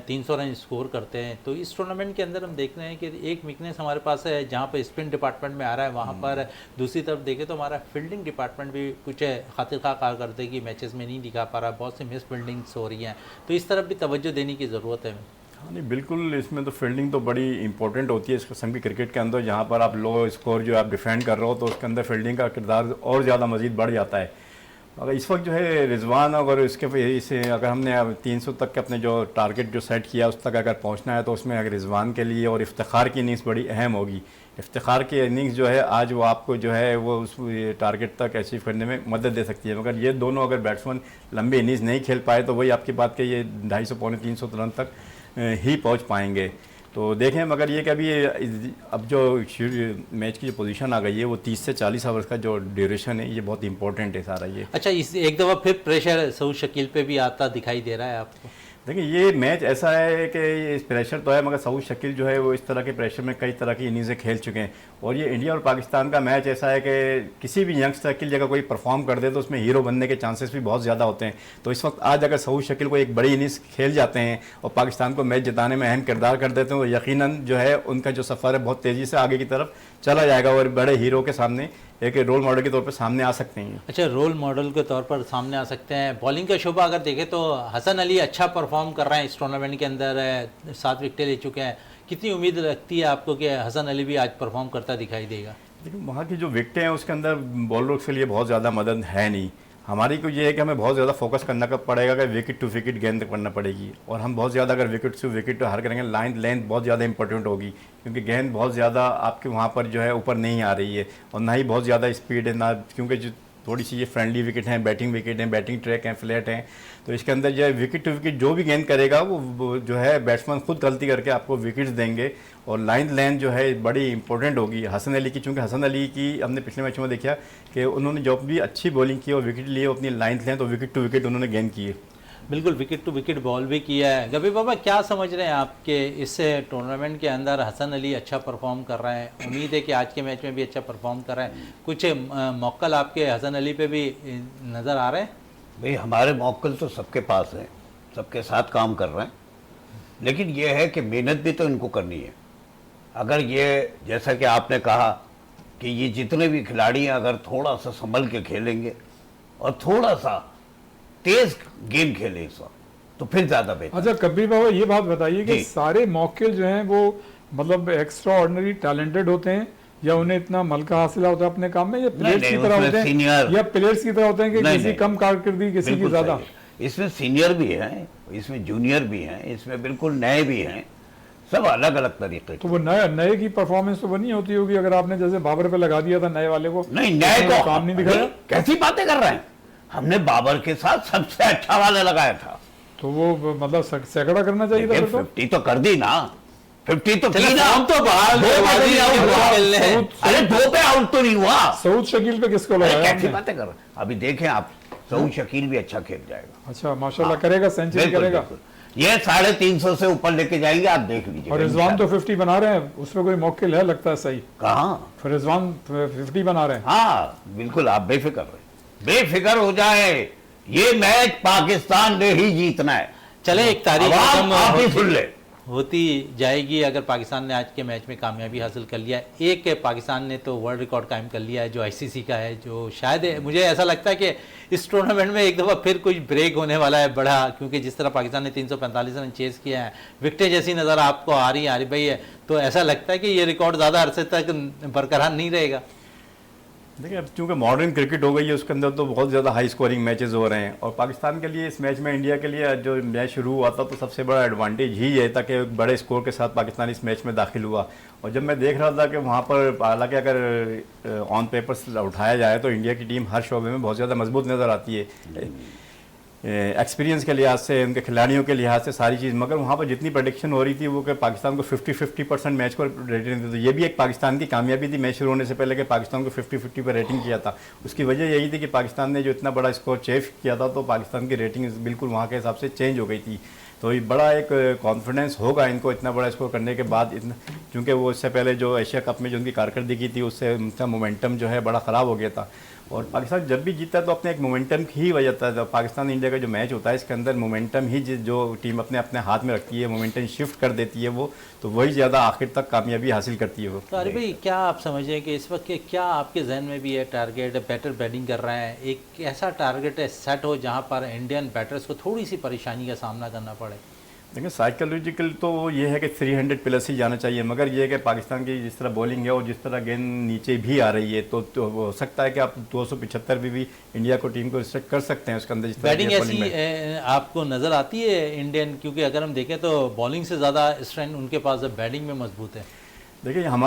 300 रन स्कोर करते हैं तो इस टूर्नामेंट के अंदर हम देख रहे हैं कि एक वीकनेस हमारे पास है जहाँ पे स्पिन डिपार्टमेंट में आ रहा है, वहाँ पर दूसरी तरफ देखें तो हमारा फील्डिंग डिपार्टमेंट भी कुछ खातिरखा कारकर्दगी मैचेस में नहीं दिखा पा रहा, बहुत सी मिस फील्डिंग्स हो रही हैं, तो इस तरफ भी तवज्जो देने की ज़रूरत है। हाँ नहीं बिल्कुल, इसमें तो फील्डिंग तो बड़ी इंपॉर्टेंट होती है इस किस्म की क्रिकेट के अंदर, जहाँ पर आप लो स्कोर जो आप डिफेंड कर रहे हो तो उसके अंदर फील्डिंग का किरदार और ज़्यादा मज़ीद बढ़ जाता है। अगर इस वक्त जो है रिजवान, अगर इसके इसे अगर हमने अब 300 तक के अपने जो टारगेट जो सेट किया उस तक अगर पहुँचना है तो उसमें अगर रिजवान के लिए और इफ्तिखार की इनिंग्स बड़ी अहम होगी। इफ्तिखार की इनिंग्स जो है आज वो आपको जो है वो उस टारगेट तक अचीव करने में मदद दे सकती है। मगर ये दोनों अगर बैट्समैन लंबी इनिंग्स नहीं खेल पाए तो वही आपकी बात कि ये 250 पौने 300 रन तक ही पहुंच पाएंगे। तो देखें, मगर ये कि अभी अब जो मैच की जो पोजीशन आ गई है वो 30 से 40 आवर्स का जो ड्यूरेशन है ये बहुत इंपॉर्टेंट है सारा ये। अच्छा, इस एक दफ़ा फिर प्रेशर सऊद शकील पे भी आता दिखाई दे रहा है आपको? देखिए ये मैच ऐसा है कि ये प्रेशर तो है, मगर सऊद शकील जो है वो इस तरह के प्रेशर में कई तरह की इनिंग्सें खेल चुके हैं, और ये इंडिया और पाकिस्तान का मैच ऐसा है कि किसी भी यंगस्टर की जगह कोई परफॉर्म कर दे तो उसमें हीरो बनने के चांसेस भी बहुत ज़्यादा होते हैं। तो इस वक्त आज अगर सऊद शकील को एक बड़ी इनिंग्स खेल जाते हैं और पाकिस्तान को मैच जिताने में अहम किरदार कर देते हैं तो यकीनन जो है उनका जो सफ़र है बहुत तेज़ी से आगे की तरफ चला जाएगा और बड़े हीरो के सामने एक रोल मॉडल के तौर पर सामने आ सकते हैं। अच्छा, रोल मॉडल के तौर पर सामने आ सकते हैं। बॉलिंग का शोबा अगर देखें तो हसन अली अच्छा परफॉर्म कर रहे हैं इस टूर्नामेंट के अंदर, 7 विकेटें ले चुके हैं। कितनी उम्मीद लगती है आपको कि हसन अली भी आज परफॉर्म करता दिखाई देगा? लेकिन वहाँ की जो विकेटें हैं उसके अंदर बॉलर्स के लिए बहुत ज़्यादा मदद है नहीं। हमारी को ये है कि हमें बहुत ज़्यादा फोकस करना पड़ेगा कि विकेट टू विकेट गेंद करना पड़ेगी, और हम बहुत ज़्यादा अगर विकेट टू विकेट हर करेंगे लाइन लेंथ बहुत ज़्यादा इंपॉर्टेंट होगी, क्योंकि गेंद बहुत ज़्यादा आपके वहाँ पर जो है ऊपर नहीं आ रही है और ना ही बहुत ज़्यादा स्पीड है ना, क्योंकि जो थोड़ी सी ये फ्रेंडली विकेट हैं, बैटिंग विकेट हैं, बैटिंग ट्रैक हैं, फ्लैट हैं, तो इसके अंदर जो है विकेट टू विकेट जो भी गेंद करेगा वो जो है बैट्समैन खुद गलती करके आपको विकेट्स देंगे, और लाइन लेंथ जो है बड़ी इंपॉर्टेंट होगी हसन अली की। चूँकि हसन अली की हमने पिछले मैचों में देखा कि उन्होंने जो भी अच्छी बॉलिंग की और विकेट लिए अपनी लाइन लेंथ और विकेट टू विकेट उन्होंने गेंद की है। बिल्कुल, विकेट टू विकेट बॉल भी किया है। गबी बाबा, क्या समझ रहे हैं आपके इस टूर्नामेंट के अंदर हसन अली अच्छा परफॉर्म कर रहे हैं, उम्मीद है कि आज के मैच में भी अच्छा परफॉर्म कर रहे हैं, कुछ मौक़ल आपके हसन अली पे भी नज़र आ रहे हैं? भाई हमारे मौक़ल तो सबके पास हैं, सबके साथ काम कर रहे हैं, लेकिन ये है कि मेहनत भी तो इनको करनी है। अगर ये जैसा कि आपने कहा कि ये जितने भी खिलाड़ी हैं अगर थोड़ा सा संभल के खेलेंगे और थोड़ा सा तेज गेम खेले इस वक्त तो फिर ज्यादा बेहतर। अच्छा कबीर बाबा, ये बात बताइए कि जी। सारे मौके जो हैं वो मतलब एक्स्ट्रा ऑर्डिनरी टैलेंटेड होते हैं या उन्हें इतना मलका हासिल होता है अपने काम में, या प्लेयर्स की तरह होते हैं, या प्लेयर्स की तरह होते हैं कि किसी कम कारकर्दगी किसी की ज्यादा? इसमें सीनियर भी हैं, इसमें जूनियर भी हैं, इसमें बिल्कुल नए भी हैं, सब अलग अलग तरीके। तो वो नए की परफॉर्मेंस तो वो नहीं होती होगी अगर आपने जैसे बाबर पे लगा दिया था नए वाले को? नहीं, नए को काम नहीं दिखाया। कैसी बातें कर रहे हैं, हमने बाबर के साथ सबसे अच्छा वाला लगाया था, तो वो मतलब सैकड़ा करना चाहिए था। 50 तो कर दी ना, 50 तो की ना, हम तो बाहर दो पे दरवाजे नहीं के हुआ। बाहर खेलने हैं। अरे 2 पे आउट तो नहीं हुआ। सऊद शकील पे किसको लगाया कैसी आपने? बातें कर रहे हैं? अभी देखें आप सऊद शकील भी अच्छा खेल जाएगा। अच्छा, माशाल्लाह करेगा, सेंचुरी बिल्कुल, करेगा। बिल्कुल। ये 350 से ऊपर लेके जाएंगे, आप देख लीजिए। और रिजवान तो 50 बना रहे हैं, उसमें कोई मौके है लगता है सही? कहाँ, फिर रिजवान 50 बना रहे हैं। हाँ बिल्कुल, आप बेफिक्र रहे, बेफिक्र हो जाए, ये मैच पाकिस्तान ने ही जीतना है। चले एक तारीख आवाम आप ही सुन ले। होती जाएगी अगर पाकिस्तान ने आज के मैच में कामयाबी हासिल कर लिया। एक पाकिस्तान ने तो वर्ल्ड रिकॉर्ड कायम कर लिया है जो आईसीसी का है, जो शायद मुझे ऐसा लगता है कि इस टूर्नामेंट में एक दफ़ा फिर कुछ ब्रेक होने वाला है बड़ा, क्योंकि जिस तरह पाकिस्तान ने 345 रन चेस किया है, विकेटें जैसी नज़र आपको आ रही भाई है, तो ऐसा लगता है कि ये रिकॉर्ड ज़्यादा अरसे तक बरकरार नहीं रहेगा। देखिए, अब चूँकि मॉडर्न क्रिकेट हो गई है, उसके अंदर तो बहुत ज़्यादा हाई स्कोरिंग मैचेस हो रहे हैं, और पाकिस्तान के लिए इस मैच में, इंडिया के लिए जो मैच शुरू हुआ था, तो सबसे बड़ा एडवांटेज ही है ताकि बड़े स्कोर के साथ पाकिस्तान इस मैच में दाखिल हुआ। और जब मैं देख रहा था कि वहाँ पर हालांकि अगर ऑन पेपर्स उठाया जाए तो इंडिया की टीम हर शोबे में बहुत ज़्यादा मजबूत नज़र आती है, एक्सपीरियंस के लिहाज से, उनके खिलाड़ियों के लिहाज से, सारी चीज़। मगर वहाँ पर जितनी प्रेडिक्शन हो रही थी वो कि पाकिस्तान को 50% मैच को रेटिंग दी, तो ये भी एक पाकिस्तान की कामयाबी थी मैच शुरू होने से पहले कि पाकिस्तान को 50-50 पर रेटिंग किया था। उसकी वजह यही थी कि पाकिस्तान ने जो इतना बड़ा स्कोर चेस किया था, तो पाकिस्तान की रेटिंग बिल्कुल वहाँ के हिसाब से चेंज हो गई थी। तो ये बड़ा एक कॉन्फिडेंस होगा इनको इतना बड़ा स्कोर करने के बाद, इतना क्योंकि वो इससे पहले जो एशिया कप में जो उनकी कारकर्दगी थी उससे उनका मोमेंटम जो है बड़ा ख़राब हो गया था। और पाकिस्तान जब भी जीता तो अपने एक मोमेंटम ही वजह था। जब पाकिस्तान इंडिया का जो मैच होता है इसके अंदर मोमेंटम ही जो टीम अपने अपने हाथ में रखती है, मोमेंटम शिफ्ट कर देती है वो, तो वही ज़्यादा आखिर तक कामयाबी हासिल करती है वो। तो अरे भाई, क्या आप समझें कि इस वक्त क्या आपके जहन में भी ये टारगेट बेटर बैटिंग कर रहे हैं, एक ऐसा टारगेट सेट हो जहां पर इंडियन बैटर्स को थोड़ी सी परेशानी का सामना करना पड़े? देखिए, साइकोलॉजिकल तो ये है कि 300 प्लस ही जाना चाहिए, मगर ये है कि पाकिस्तान की जिस तरह बॉलिंग है और जिस तरह गेंद नीचे भी आ रही है, तो हो सकता है कि आप 275 भी इंडिया को टीम को रिस्ट्रिक्ट कर सकते हैं उसके अंदर। जिस बैटिंग ऐसी आपको नज़र आती है इंडियन, क्योंकि अगर हम देखें तो बॉलिंग से ज़्यादा स्ट्रेंथ उनके पास बैटिंग में मजबूत है। देखिए, हम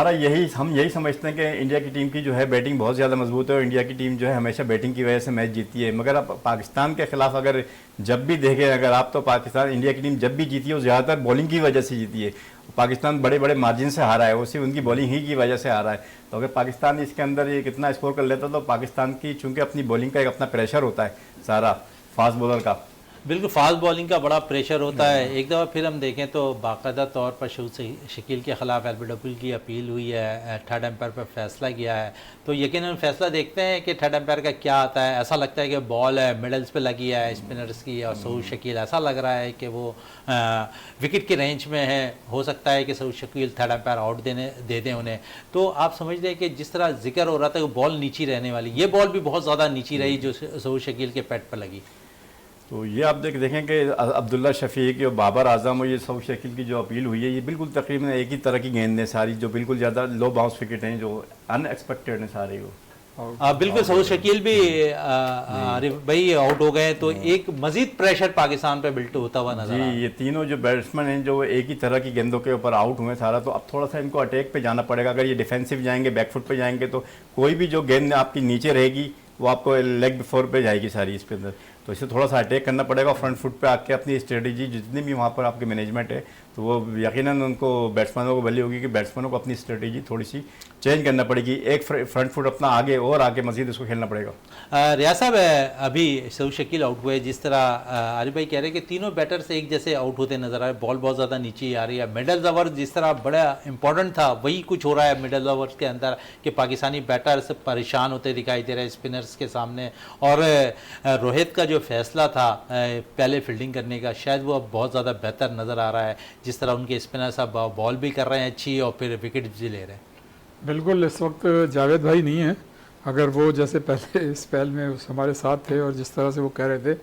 यही समझते हैं कि इंडिया की टीम की जो है बैटिंग बहुत ज़्यादा मजबूत है और इंडिया की टीम जो है हमेशा बैटिंग की वजह से मैच जीती है। मगर आप पाकिस्तान के खिलाफ अगर जब भी देखें, अगर आप तो पाकिस्तान इंडिया की टीम जब भी जीती है वो ज़्यादातर बॉलिंग की वजह से जीती है। पाकिस्तान बड़े बड़े मार्जिन से हारा है, वो सिर्फ उनकी बॉलिंग ही की वजह से हारा है। तो अगर पाकिस्तान इसके अंदर ये कितना स्कोर कर लेता तो पाकिस्तान की, चूँकि अपनी बॉलिंग का एक अपना प्रेशर होता है सारा फास्ट बॉलर का, बिल्कुल फास्ट बॉलिंग का बड़ा प्रेशर होता है। एक दफ़ा फिर हम देखें तो बाकायदा तौर पर शकील के ख़िलाफ़ एलबीडब्ल्यू की अपील हुई है, थर्ड एम्पायर पर फैसला किया है। तो यकीनन फैसला देखते हैं कि थर्ड एम्पायर का क्या आता है। ऐसा लगता है कि बॉल है मिडल्स पे लगी है स्पिनर्स की, और सऊद शकील ऐसा लग रहा है कि वो विकेट के रेंज में है। हो सकता है कि Saud Shakeel third umpire out दे दें उन्हें। तो आप समझ लें कि जिस तरह जिक्र हो रहा था कि बॉल नीची रहने वाली, ये बॉल भी बहुत ज़्यादा नीची रही जो सऊद शकील के पैड पर लगी। तो ये आप देखें कि अब्दुल्ला शफीक और बाबर आजम और ये सऊद शकील की जो अपील हुई है, ये बिल्कुल तकरीबन एक ही तरह की गेंदें सारी, जो बिल्कुल ज़्यादा लो बाउंस विकेट हैं, जो अनएक्सपेक्टेड हैं सारे वो। बिल्कुल सऊद शकील भी भाई आउट हो गए, तो एक मजीद प्रेशर पाकिस्तान पे बिल्ट होता हुआ नजर आ रहा है। ये तीनों जो बैट्समैन हैं जो एक ही तरह की गेंदों के ऊपर आउट हुए सारा, तो अब थोड़ा सा इनको अटैक पे जाना पड़ेगा। अगर ये डिफेंसिव जाएंगे, बैकफुट पे जाएंगे, तो कोई भी जो गेंद आपकी नीचे रहेगी वो आपको लेग बिफोर पे जाएगी सारी इसके अंदर। तो इसे थोड़ा सा अटैक करना पड़ेगा, फ्रंट फुट पे आके अपनी स्ट्रेटजी जितनी भी वहाँ पर आपके मैनेजमेंट है, तो वो यकीनन उनको बैट्समैनों को भली होगी कि बैट्समैनों को अपनी स्ट्रेटजी थोड़ी सी चेंज करना पड़ेगी। एक फ्रंट फुट अपना आगे और आगे मजीद उसको खेलना पड़ेगा। रियाज साहब, अभी सऊद शकील आउट हुए, जिस तरह आरिफ भाई कह रहे हैं कि तीनों बैटर्स एक जैसे आउट होते नजर आ रहे, बॉल बहुत ज़्यादा नीचे आ रही है। मिडल ओवर जिस तरह बड़ा इंपॉर्टेंट था, वही कुछ हो रहा है मिडल ओवर के अंदर कि पाकिस्तानी बैटर्स परेशान होते दिखाई दे रहे हैं स्पिनर्स के सामने। और रोहित का जो फैसला था पहले फील्डिंग करने का, शायद वो अब बहुत ज़्यादा बेहतर नज़र आ रहा है, जिस तरह उनके स्पिनर्स अब बॉल भी कर रहे हैं अच्छी और फिर विकेट भी ले रहे हैं। बिल्कुल, इस वक्त जावेद भाई नहीं है। अगर वो जैसे पहले स्पेल में हमारे साथ थे और जिस तरह से वो कह रहे थे,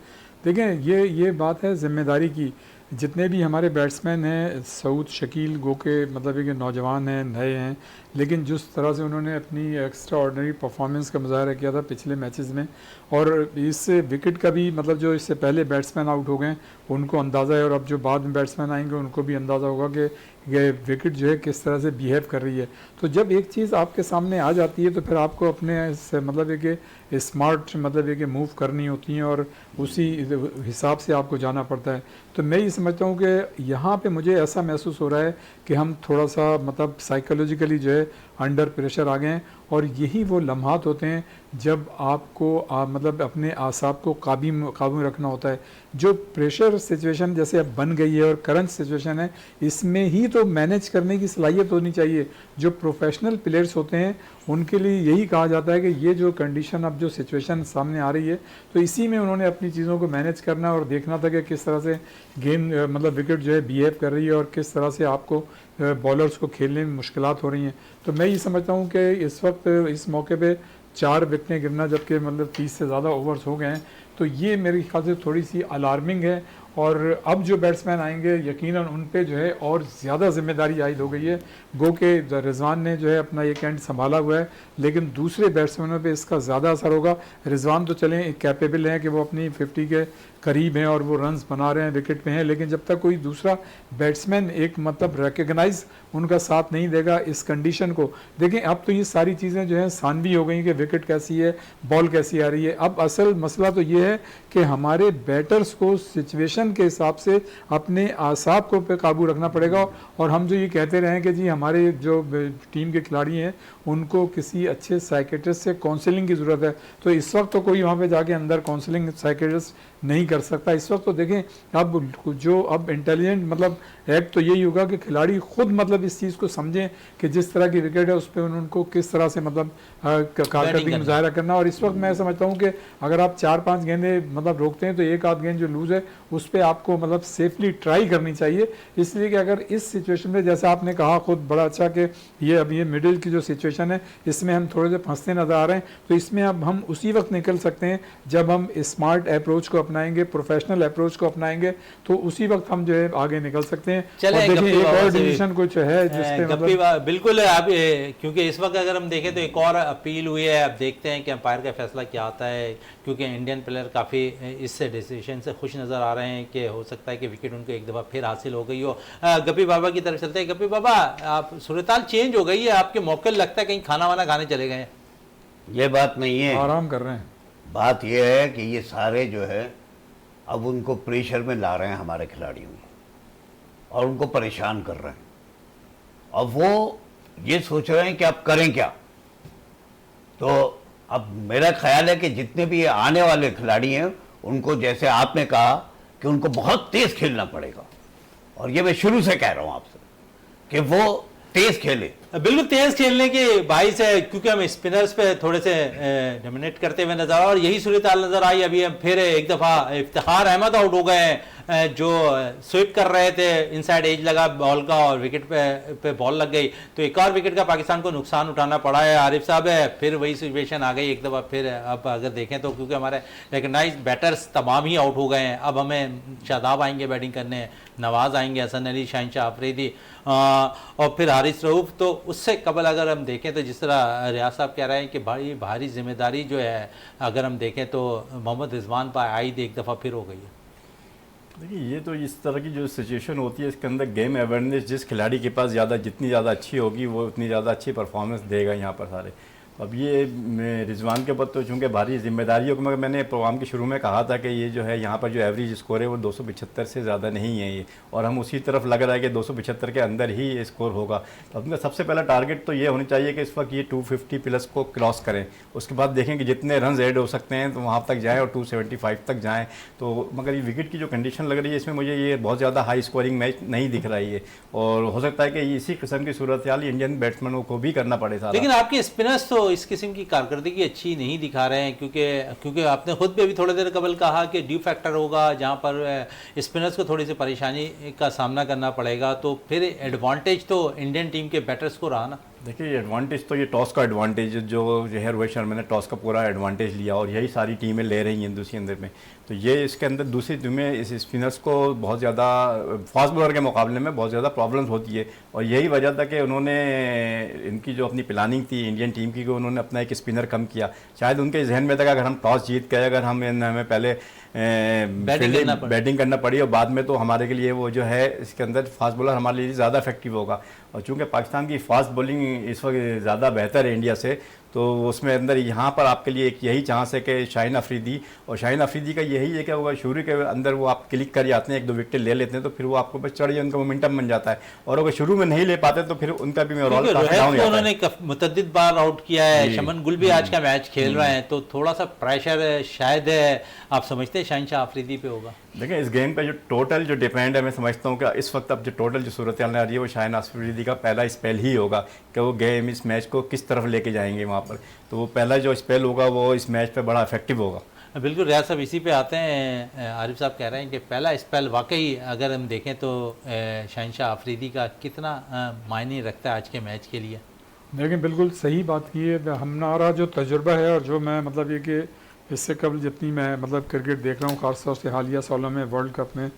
देखें ये बात है ज़िम्मेदारी की। जितने भी हमारे बैट्समैन हैं, सऊद शकील गो के मतलब है कि नौजवान हैं, नए हैं, लेकिन जिस तरह से उन्होंने अपनी एक्स्ट्रा ऑर्डनरी परफॉर्मेंस का मुजाहरा किया था पिछले मैचेस में, और इस विकेट का भी मतलब जो इससे पहले बैट्समैन आउट हो गए उनको अंदाज़ा है, और अब जो बाद में बैट्समैन आएंगे उनको भी अंदाज़ा होगा कि ये विकेट जो है किस तरह से बिहेव कर रही है। तो जब एक चीज़ आपके सामने आ जाती है तो फिर आपको अपने से मतलब है कि स्मार्ट मतलब है कि मूव करनी होती हैं और उसी हिसाब से आपको जाना पड़ता है। तो मैं ये समझता हूँ कि यहाँ पे मुझे ऐसा महसूस हो रहा है कि हम थोड़ा सा मतलब साइकोलॉजिकली जो है अंडर प्रेशर आ गए हैं, और यही वो लम्हात होते हैं जब आपको मतलब अपने आसाब को काबू में रखना होता है। जो प्रेशर सिचुएशन जैसे अब बन गई है और करंट सिचुएशन है, इसमें ही तो मैनेज करने की सलाहियत होनी चाहिए। जो प्रोफेशनल प्लेयर्स होते हैं उनके लिए यही कहा जाता है कि ये जो कंडीशन, अब जो सिचुएशन सामने आ रही है, तो इसी में उन्होंने अपनी चीज़ों को मैनेज करना और देखना था कि किस तरह से गेम मतलब विकेट जो है बिहेव कर रही है और किस तरह से आपको बॉलर्स को खेलने में मुश्किलात हो रही हैं। तो मैं ये समझता हूँ कि इस वक्त इस मौके पे 4 विकेटें गिरना, जबकि मतलब 30 से ज़्यादा ओवर्स हो गए हैं, तो ये मेरे ख्याल से थोड़ी सी अलार्मिंग है। और अब जो बैट्समैन आएंगे यकीनन उन पे जो है और ज़्यादा जिम्मेदारी आयद हो गई है। गो के रिजवान ने जो है अपना एक एंड संभाला हुआ है, लेकिन दूसरे बैट्समैनों पे इसका ज़्यादा असर होगा। रिजवान तो चलें कैपेबल हैं कि वो अपनी 50 के करीब हैं और वो रन्स बना रहे हैं, विकेट पे हैं, लेकिन जब तक कोई दूसरा बैट्समैन एक मतलब रिकग्नाइज उनका साथ नहीं देगा इस कंडीशन को। देखें अब तो ये सारी चीज़ें जो हैं सानवी हो गई कि विकेट कैसी है, बॉल कैसी आ रही है। अब असल मसला तो ये है कि हमारे बैटर्स को सिचुएशन के हिसाब से अपने आसाब को पे काबू रखना पड़ेगा। और हम जो ये कहते रहे कि जी हमारे जो टीम के खिलाड़ी हैं उनको किसी अच्छे साइकेट्रिस्ट से काउंसलिंग की ज़रूरत है, तो इस वक्त तो कोई वहाँ पे जाके अंदर काउंसलिंग साइकेट्रिस्ट नहीं कर सकता। इस वक्त तो देखें अब इंटेलिजेंट मतलब एक्ट तो यही होगा कि खिलाड़ी खुद मतलब इस चीज़ को समझें कि जिस तरह की विकेट है उस पर उनको किस तरह से मतलब कारकर्दगी मुजाहरा करना। और इस वक्त मैं समझता हूँ कि अगर आप 4-5 गेंदे मतलब रोकते हैं तो एक आध गेंद जो लूज़ है उस पर आपको मतलब सेफली ट्राई करनी चाहिए। इसलिए कि अगर इस सिचुएशन में जैसे आपने कहा खुद बड़ा अच्छा कि ये मिडिल की जो सिचुएशन है इसमें हम थोड़े से फंसते नजर आ रहे हैं, तो इसमें अब हम उसी वक्त निकल सकते हैं जब हम स्मार्ट अप्रोच को अपनाएंगे, प्रोफेशनल अप्रोच को अपनाएंगे, तो उसी वक्त हम जो है आगे निकल सकते हैं। और देखिए एक और डिसीजन कुछ है जिसपे मतलब बिल्कुल आप क्योंकि इस वक्त अगर हम देखें तो एक और अपील हुई है। अब देखते हैं कि अंपायर का फैसला क्या आता है, क्योंकि इंडियन प्लेयर काफ़ी इससे डिसीजन से खुश नज़र आ रहे हैं कि हो सकता है कि विकेट उनको एक दफ़ा फिर हासिल हो गई हो। गप्पी बाबा की तरफ चलते हैं। गप्पी बाबा, आप सूरताल चेंज हो गई है, आपके मौके लगता है कहीं खाना वाना खाने चले गए हैं? ये बात नहीं है, आराम कर रहे हैं। बात ये है कि ये सारे जो है अब उनको प्रेशर में ला रहे हैं हमारे खिलाड़ियों को और उनको परेशान कर रहे हैं। अब वो ये सोच रहे हैं कि अब करें क्या। तो अब मेरा ख्याल है कि जितने भी ये आने वाले खिलाड़ी हैं उनको, जैसे आपने कहा कि उनको बहुत तेज खेलना पड़ेगा, और ये मैं शुरू से कह रहा हूं आपसे कि वो तेज खेले, बिल्कुल तेज खेलने की भाई से, क्योंकि हम स्पिनर्स पे थोड़े से डोमिनेट करते हुए नजर आ, और यही सूरत हाल नजर आई। अभी हम फिर एक दफा इफ्तिखार अहमद आउट हो गए हैं, जो स्वीप कर रहे थे, इनसाइड एज लगा बॉल का और विकेट पे बॉल लग गई, तो एक और विकेट का पाकिस्तान को नुकसान उठाना पड़ा है। आरिफ साहब है, फिर वही सिचुएशन आ गई एक दफ़ा फिर। अब अगर देखें तो क्योंकि हमारे रिकगनाइज बैटर्स तमाम ही आउट हो गए हैं, अब हमें शादाब आएंगे बैटिंग करने, नवाज आएंगे, हसन अली, शाहिनशाह अफरीदी और फिर हारिस रऊफ। तो उससे कबल अगर हम देखें तो जिस तरह रियाज साहब कह रहे हैं कि भारी जिम्मेदारी जो है अगर हम देखें तो मोहम्मद रिजवान पर आयद एक दफ़ा फिर हो गई है। देखिए, ये तो इस तरह की जो सिचुएशन होती है इसके अंदर गेम अवेयरनेस जिस खिलाड़ी के पास जितनी ज़्यादा अच्छी होगी वो उतनी ज़्यादा अच्छी परफॉर्मेंस देगा यहाँ पर सारे। अब ये रिजवान के ऊपर तो चूँकि भारी जिम्मेदारियों को, मगर मैंने प्रोग्राम के शुरू में कहा था कि ये जो है यहाँ पर जो एवरेज स्कोर है वो 275 से ज़्यादा नहीं है ये, और हम उसी तरफ लग रहा है कि 275 के अंदर ही ये स्कोर होगा। तो अपना सबसे पहला टारगेट तो ये होनी चाहिए कि इस वक्त ये 250 प्लस को क्रॉस करें, उसके बाद देखें कि जितने रन ऐड हो सकते हैं तो वहाँ तक जाएँ और 275 तक जाएँ। तो मगर ये विकेट की जो कंडीशन लग रही है इसमें मुझे ये बहुत ज़्यादा हाई स्कोरिंग मैच नहीं दिख रहा है, और हो सकता है कि इसी किस्म की सूरत हाल इंडियन बैट्समैनों को भी करना पड़े सारा। लेकिन आपके स्पिनर्स तो इस किस्म की कारकर्दगी अच्छी नहीं दिखा रहे हैं, क्योंकि आपने खुद भी अभी थोड़ी देर कबल कहा कि ड्यू फैक्टर होगा जहां पर स्पिनर्स को थोड़ी सी परेशानी का सामना करना पड़ेगा, तो फिर एडवांटेज तो इंडियन टीम के बैटर्स को रहा ना। देखिए, एडवांटेज तो ये टॉस का एडवांटेज जो है रोहित शर्मा ने टॉस का पूरा एडवांटेज लिया और यही सारी टीमें ले रही हैं दूसरी अंदर में। तो ये इसके अंदर दूसरी टीमें इस स्पिनर्स को बहुत ज़्यादा फास्ट बॉलर के मुकाबले में बहुत ज़्यादा प्रॉब्लम्स होती है, और यही वजह था कि उन्होंने इनकी जो अपनी प्लानिंग थी इंडियन टीम की, उन्होंने अपना एक स्पिनर कम किया। शायद उनके जहन में था कि अगर हम टॉस जीत गए, अगर हमें पहले बैटिंग करना पड़ी और बाद में तो हमारे के लिए वो जो है इसके अंदर फास्ट बॉलर हमारे लिए ज़्यादा इफेक्टिव होगा। और चूँकि पाकिस्तान की फास्ट बॉलिंग इस वक्त ज़्यादा बेहतर है इंडिया से, तो उसमें अंदर यहाँ पर आपके लिए एक यही चांस है कि शाहीन अफरीदी, और शाहीन अफरीदी का यही है कि वो शुरू के अंदर वो आप क्लिक कर जाते हैं, 1-2 विकेट ले लेते हैं, तो फिर वो आपको बस चढ़ जाए, उनका मोमेंटम बन जाता है। और अगर शुरू में नहीं ले पाते तो फिर उनका भी ओवरऑल क्योंकि काफी डाउन हो रोहित को जाता है। उन्होंने मुतअद्दिद बार आउट किया है, शमन गुल भी आज का मैच खेल रहे हैं, तो थोड़ा सा प्रेशर शायद आप समझते हैं शहनशाह अफरीदी पे होगा। देखिए इस गेम पे जो टोटल जो डिपेंड है, मैं समझता हूँ कि इस वक्त अब जो टोटल जो सूरत हाल आ रही है वो शाहीन अफरीदी का पहला स्पेल ही होगा कि वो गेम इस मैच को किस तरफ लेके जाएंगे वहाँ पर। तो वो पहला जो स्पेल होगा वो इस मैच पे बड़ा इफेक्टिव होगा। बिल्कुल रियाज साहब इसी पे आते हैं। आरिफ साहब कह रहे हैं कि पहला स्पेल वाकई अगर हम देखें तो शहनशाह अफरीदी का कितना मायने रखता है आज के मैच के लिए। लेकिन बिल्कुल सही बात की है, हमारा जो तजुर्बा है और जो मैं मतलब ये कि इससे कबल जितनी मैं मतलब क्रिकेट देख रहा हूँ ख़ासतौर से हालिया सालों में वर्ल्ड कप में,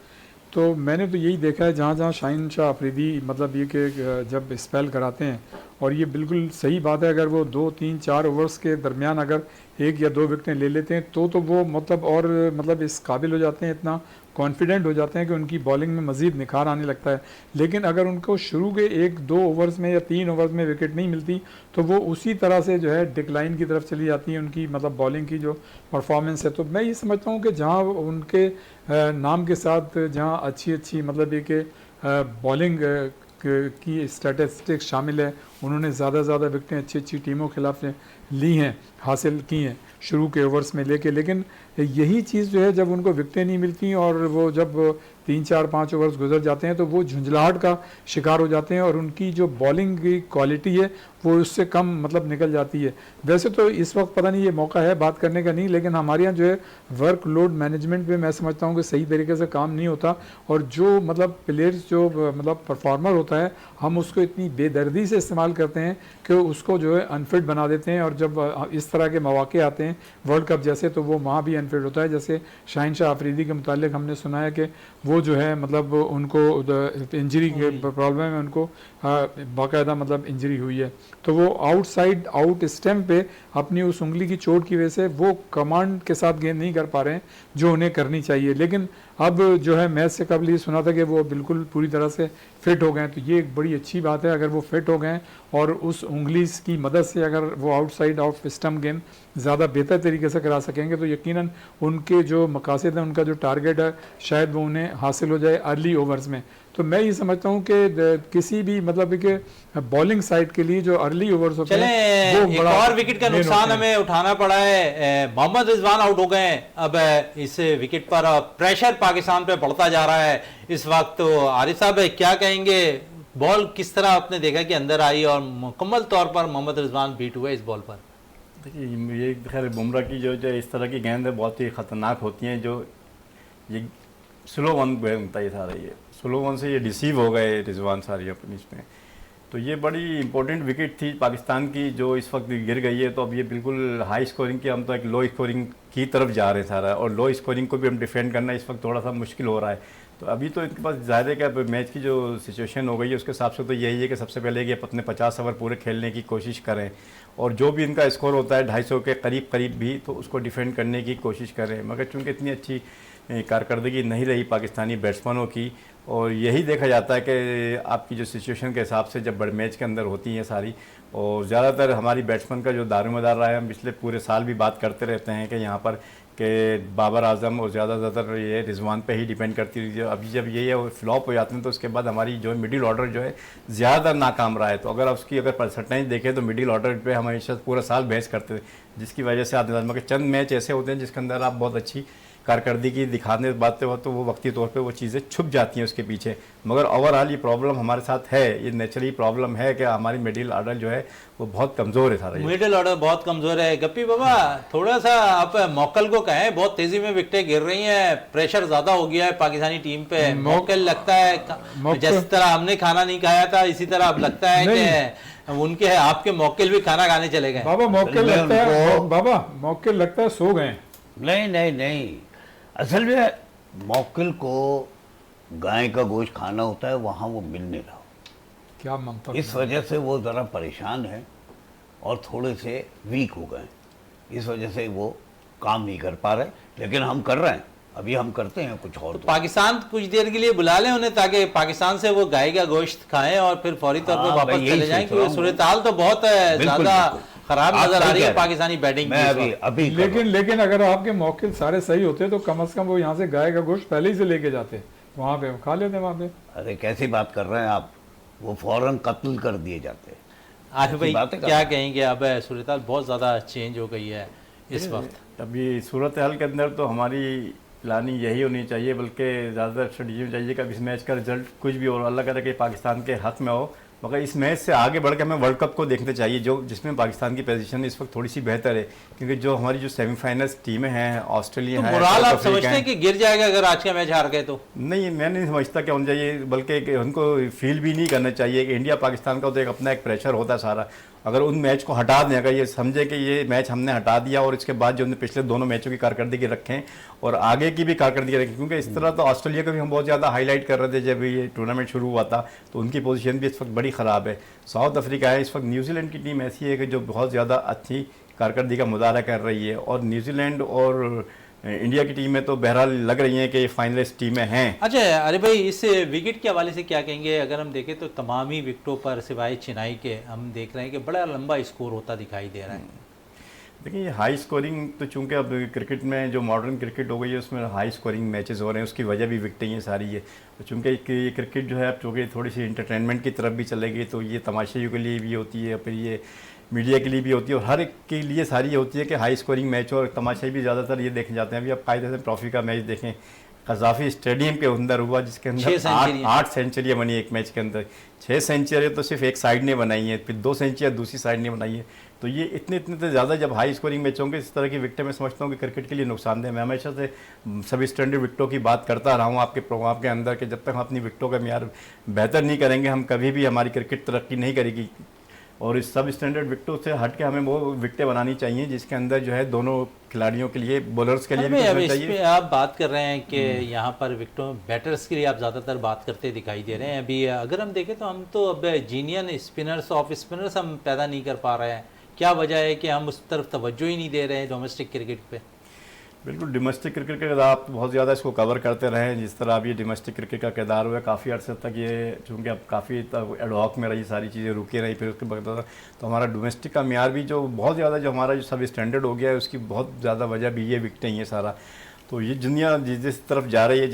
तो मैंने तो यही देखा है जहाँ जहाँ शहनशाह अफरीदी मतलब ये कि जब स्पेल कराते हैं, और ये बिल्कुल सही बात है, अगर वो 2, 3, 4 ओवर्स के दरमियान अगर 1 या 2 विकेटें ले लेते हैं तो वो मतलब और मतलब इस काबिल हो जाते हैं, इतना कॉन्फिडेंट हो जाते हैं कि उनकी बॉलिंग में मज़ीद निखार आने लगता है। लेकिन अगर उनको शुरू के 1-2 ओवर्स में या 3 ओवर्स में विकेट नहीं मिलती तो वो उसी तरह से जो है डिक्लाइन की तरफ चली जाती है उनकी मतलब बॉलिंग की जो परफॉर्मेंस है। तो मैं ये समझता हूँ कि जहाँ उनके नाम के साथ जहाँ अच्छी मतलब ये कि बॉलिंग की स्टैटिस्टिक्स शामिल है, उन्होंने ज़्यादा से ज़्यादा विकेटें अच्छी टीमों के खिलाफ ली हैं, हासिल की हैं शुरू के ओवर्स में लेके। लेकिन यही चीज़ जो है जब उनको विकेटें नहीं मिलती और वो जब 3, 4, 5 ओवर्स गुजर जाते हैं तो वो झुंझलाहट का शिकार हो जाते हैं और उनकी जो बॉलिंग की क्वालिटी है वो उससे कम मतलब निकल जाती है। वैसे तो इस वक्त पता नहीं ये मौका है बात करने का नहीं, लेकिन हमारे यहाँ जो है वर्कलोड मैनेजमेंट पे मैं समझता हूँ कि सही तरीके से काम नहीं होता, और जो मतलब प्लेयर्स जो मतलब परफॉर्मर होता है हम उसको इतनी बेदर्दी से इस्तेमाल करते हैं कि उसको जो है अनफिट बना देते हैं, और जब इस तरह के मौके आते हैं वर्ल्ड कप जैसे तो वो वहाँ भी अनफिट होता है। जैसे शहनशाह अफरीदी के मुतालिक हमने सुना है कि वो जो है मतलब उनको इंजरी के प्रॉब्लम है, उनको बाकायदा मतलब इंजरी हुई है, तो वो आउट स्टैम्प पे अपनी उस उंगली की चोट की वजह से वो कमांड के साथ गेंद नहीं कर पा रहे हैं जो उन्हें करनी चाहिए। लेकिन अब जो है मैच से कबल ये सुना था कि वो बिल्कुल पूरी तरह से फिट हो गए, तो ये एक बड़ी अच्छी बात है। अगर वो फिट हो गए और उस उंगली की मदद से अगर वो आउटसाइड ऑफ स्टम्प गेंद ज़्यादा बेहतर तरीके से करा सकेंगे तो यकीनन उनके जो मकासद हैं, उनका जो टारगेट है, शायद वो उन्हें हासिल हो जाए अर्ली ओवर्स में। तो मैं ये समझता हूँ कि किसी भी मतलब कि बॉलिंग साइड के लिए जो अर्ली ओवर्स होते हैं वो एक बड़ा और विकेट का नुकसान हमें उठाना पड़ा है। मोहम्मद रिजवान आउट हो गए अब इस विकेट पर प्रेशर पाकिस्तान पे बढ़ता जा रहा है इस वक्त। तो आरिफ साहब क्या कहेंगे, बॉल किस तरह आपने देखा कि अंदर आई और मुकम्मल तौर पर मोहम्मद रिजवान बीट हुए इस बॉल पर? देखिए ये खैर बुमराह की जो इस तरह की गेंद है बहुत ही ख़तरनाक होती हैं, जो ये स्लो वन बनता है सारा, ये स्लो वन से ये रिसीव हो गए रिजवान सारी अपनी इसमें। तो ये बड़ी इंपॉर्टेंट विकेट थी पाकिस्तान की जो इस वक्त गिर गई है। तो अब ये बिल्कुल हाई स्कोरिंग की, हम तो एक लो स्कोरिंग की तरफ जा रहे हैं सारा, और लो स्कोरिंग को भी हम डिफेंड करना इस वक्त थोड़ा सा मुश्किल हो रहा है। तो अभी तो इनके पास ज़्यादा है कि मैच की जो सिचुएशन हो गई है उसके हिसाब से तो यही है कि सबसे पहले कि अपने 50 ओवर पूरे खेलने की कोशिश करें, और जो भी इनका स्कोर होता है 250 के करीब भी, तो उसको डिफेंड करने की कोशिश करें। मगर चूँकि इतनी अच्छी कारकर्दगी नहीं रही पाकिस्तानी बैट्समैनों की, और यही देखा जाता है कि आपकी जो सिचुएशन के हिसाब से जब बड़े मैच के अंदर होती हैं सारी, और ज़्यादातर हमारी बैट्समैन का जो दारोमदार रहा है, हम पिछले पूरे साल भी बात करते रहते हैं कि यहाँ पर कि बाबर आजम और ज़्यादातर ये रिजवान पे ही डिपेंड करती रही है। अभी जब ये फ्लॉप हो जाते हैं तो उसके बाद हमारी जो मिडिल ऑर्डर जो है ज़्यादातर नाकाम रहा है। तो अगर उसकी अगर परसेंटेज देखें तो मिडिल ऑर्डर पे हम हमेशा पूरा साल बहस करते थे, जिसकी वजह से आते चंद मैच ऐसे होते हैं जिसके अंदर आप बहुत अच्छी कारकर्दगी दिखाने बातें हो तो वो वक्ती तौर पे वो चीज़ें छुप जाती हैं उसके पीछे। मगर ओवरऑल ये प्रॉब्लम हमारे साथ है, ये नेचुरली प्रॉब्लम है कि हमारी मिडिल ऑर्डर जो है वो बहुत कमज़ोर है सारा। मिडिल ऑर्डर बहुत कमज़ोर है। गप्पी बाबा थोड़ा सा आप मौकल को कहें, बहुत तेज़ी में विकेटें गिर रही हैं, प्रेशर ज़्यादा हो गया है पाकिस्तानी टीम पे। मौकल लगता है जिस तरह हमने खाना नहीं खाया था इसी तरह अब लगता है कि उनके आपके मौकल भी खाना खाने चले गए। बाबा मौकल लगता है, बाबा मौकल लगता है सो गए। नहीं, असल में मौकिल को गाय का गोश्त खाना होता है, वहाँ वो मिल नहीं रहा। क्या मंतक, इस वजह से वो ज़रा परेशान है और थोड़े से वीक हो गए, इस वजह से वो काम नहीं कर पा रहे। लेकिन हम कर रहे हैं, अभी हम करते हैं कुछ और। तो पाकिस्तान कुछ देर के लिए बुला लें उन्हें ताकि पाकिस्तान से वो गाय का गोश्त खाएं और फिर फौरी तौर पर वापस चले जाएं, क्योंकि सूरत हाल तो बहुत ज़्यादा खराब आप नजर आ सही रही कह है रहे हैं। पाकिस्तानी बैटिंग मैं अभी अभी लेकिन अगर आपके मौके सारे सही होते तो कम से कम वो यहाँ से गाय का गोश्त पहले ही से लेके जाते, वहाँ पे खा लेते वहाँ पे। अरे कैसी बात कर रहे हैं आप, वो फौरन कत्ल कर दिए जाते। आरिफ भाई बातें कर क्या रहे हैं। कहेंगे, अब सूरत हाल बहुत ज़्यादा चेंज हो गई है इस वक्त। अभी सूरत हाल के अंदर तो हमारी प्लानिंग यही होनी चाहिए, बल्कि ज़्यादा स्ट्रेटजी चाहिए कि अब इस मैच का रिजल्ट कुछ भी और अल्लाह करे कि पाकिस्तान के हक में हो, मगर इस मैच से आगे बढ़ के हमें वर्ल्ड कप को देखना चाहिए, जो जिसमें पाकिस्तान की पोजीशन इस वक्त थोड़ी सी बेहतर है, क्योंकि जो हमारी जो सेमीफाइनल्स टीमें हैं, ऑस्ट्रेलिया तो है, मोराल साउथ आप अफ्रीका समझते है। हैं कि गिर जाएगा अगर आज का मैच हार गए तो? नहीं, मैं नहीं समझता कि होना चाहिए, बल्कि कि उनको फील भी नहीं करना चाहिए कि इंडिया पाकिस्तान का तो एक अपना एक प्रेशर होता है सारा। अगर उन मैच को हटा दें, अगर ये समझे कि ये मैच हमने हटा दिया और इसके बाद जो हमने पिछले दोनों मैचों की कारकर्दगी रखें और आगे की भी कारकर्दगी रखें, क्योंकि इस तरह तो ऑस्ट्रेलिया को भी हम बहुत ज़्यादा हाईलाइट कर रहे थे जब ये टूर्नामेंट शुरू हुआ था, तो उनकी पोजीशन भी इस वक्त बड़ी ख़राब है। साउथ अफ्रीका है, इस वक्त न्यूजीलैंड की टीम ऐसी है कि जो बहुत ज़्यादा अच्छी कारकर्दगी का मुजाहरा कर रही है, और न्यूजीलैंड और इंडिया की टीमें तो बहरहाल लग रही हैं कि फाइनलिस्ट टीमें हैं। अच्छा अरे भाई, इस विकेट के हवाले से क्या कहेंगे? अगर हम देखें तो तमाम ही विकेटों पर सिवाय चेन्नई के हम देख रहे हैं कि बड़ा लंबा स्कोर होता दिखाई दे रहा है। देखिए, ये हाई स्कोरिंग तो चूंकि अब क्रिकेट में जो मॉडर्न क्रिकेट हो गई है उसमें हाई स्कोरिंग मैचेस हो रहे हैं, उसकी वजह भी विकटें ये सारी है। तो चूंकि ये क्रिकेट जो है अब चूँकि थोड़ी सी इंटरटेनमेंट की तरफ भी चलेगी, तो ये तमाशाइयों के लिए भी होती है, फिर ये मीडिया के लिए भी होती है, और हर एक के लिए सारी होती है कि हाई स्कोरिंग मैच हो, और तमाशाई भी ज़्यादातर ये देखे जाते हैं। अभी आप कायदे से ट्रॉफी का मैच देखें, कजाफी स्टेडियम के अंदर हुआ, जिसके अंदर 8 सेंचुरियाँ बनी एक मैच के अंदर। 6 सेंचुरियाँ तो सिर्फ एक साइड ने बनाई है, फिर 2 सेंचुरियाँ दूसरी साइड ने बनाई है। तो ये इतने तो ज़्यादा जब हाई स्कोरिंग मैच होंगे, इस तरह की विकटें मैं समझता हूँ कि क्रिकेट के लिए नुकसानदेह। मैं हमेशा से सभी स्टैंडर्ड विकटों की बात करता रहा हूँ आपके प्रोग्राम के अंदर, कि जब तक हम अपनी विकटों का म्यार बेहतर नहीं करेंगे, हम कभी भी हमारी क्रिकेट तरक्की नहीं करेगी। और इस सब स्टैंडर्ड विकटों से हट के हमें वो विकटें बनानी चाहिए जिसके अंदर जो है दोनों खिलाड़ियों के लिए, बॉलर्स के लिए भी अब करना इस चाहिए। पे आप बात कर रहे हैं कि यहाँ पर विकेटों बैटर्स के लिए आप ज़्यादातर बात करते दिखाई दे रहे हैं। अभी अगर हम देखें तो हम तो अब जीनियन स्पिनर्स, ऑफ स्पिनर्स हम पैदा नहीं कर पा रहे हैं। क्या वजह है कि हम उस तरफ तवज्जो ही नहीं दे रहे हैं डोमेस्टिक क्रिकेट पे? बिल्कुल, डोमेस्टिक क्रिकेट के आप बहुत ज़्यादा इसको कवर करते रहे, जिस तरह अब ये डोमेस्टिक क्रिकेट का किरदार हुआ है काफ़ी अर्से तक, ये चूँकि अब काफ़ी एडहॉक में रही, सारी चीज़ें रुकी रही, फिर उसके बाद तो हमारा डोमेस्टिक का म्यार भी जो बहुत ज़्यादा, जो हमारा जो सब स्टैंडर्ड हो गया है, उसकी बहुत ज़्यादा वजह भी ये विकटें ही है सारा। तो ये दुनिया जिस तरफ जा रही है,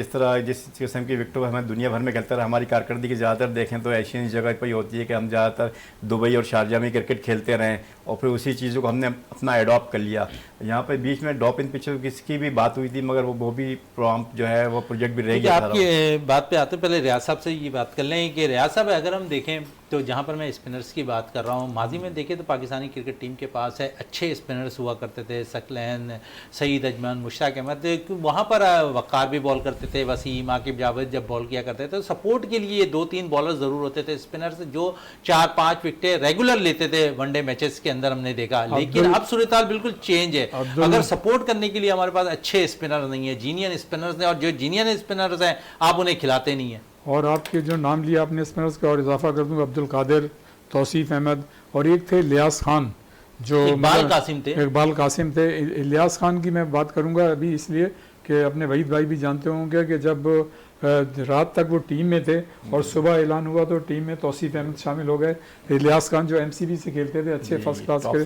जिस किस्म की विकटों हमें दुनिया भर में खेलते रहे, हमारी कारकर्दगी ज़्यादातर देखें तो एशियन जगह पर ही होती है कि हम ज़्यादातर दुबई और शारजा में क्रिकेट खेलते रहें, और फिर उसी चीज़ों को हमने अपना एडॉप्ट कर लिया। यहाँ पे बीच में ड्रॉप इन पिच की भी बात हुई थी, मगर वो भी प्रोग्राम जो है वो प्रोजेक्ट भी रह गया। आपकी बात पे आते पहले रियाज साहब से ये बात कर लें कि रियाज साहब, अगर हम देखें तो जहाँ पर मैं स्पिनर्स की बात कर रहा हूँ, माजी में देखें तो पाकिस्तानी क्रिकेट टीम के पास है अच्छे स्पिनर्स हुआ करते थे, सकलैन, सईद अजमन, मुश्ताक अहमद, वहाँ पर वक़ार भी बॉल करते थे, वसीम, आकिब जावेद जब बॉल किया करते थे तो सपोर्ट के लिए 2-3 बॉलर ज़रूर होते थे स्पिनर्स, जो 4-5 विकटें रेगुलर लेते थे वनडे मैचेस के अंदर, हमने देखा। लेकिन अब सूरत हाल बिल्कुल चेंज है। अगर सपोर्ट करने के लिए हमारे पास अच्छे स्पिनर नहीं है, जीनियन स्पिनर्स हैं, और जो जीनियन स्पिनर्स हैं आप उन्हें खिलाते नहीं हैं। और आपके जो नाम लिया आपने स्पिनर्स का, और इजाफा कर दूँ, अब्दुल कादिर, तौसीफ अहमद, और एक थे इलियास खान, जो इकबाल कासिम थे। इकबाल कासिम थे। इलियास खान की मैं बात करूंगा अभी इसलिए कि अपने वहीद भाई भी जानते होंगे कि जब रात तक वो टीम में थे और सुबह ऐलान हुआ तो टीम में तौसीफ अहमद शामिल हो गए। इलियास खान जो एमसीबी से खेलते थे, अच्छे फर्स्ट क्लास के,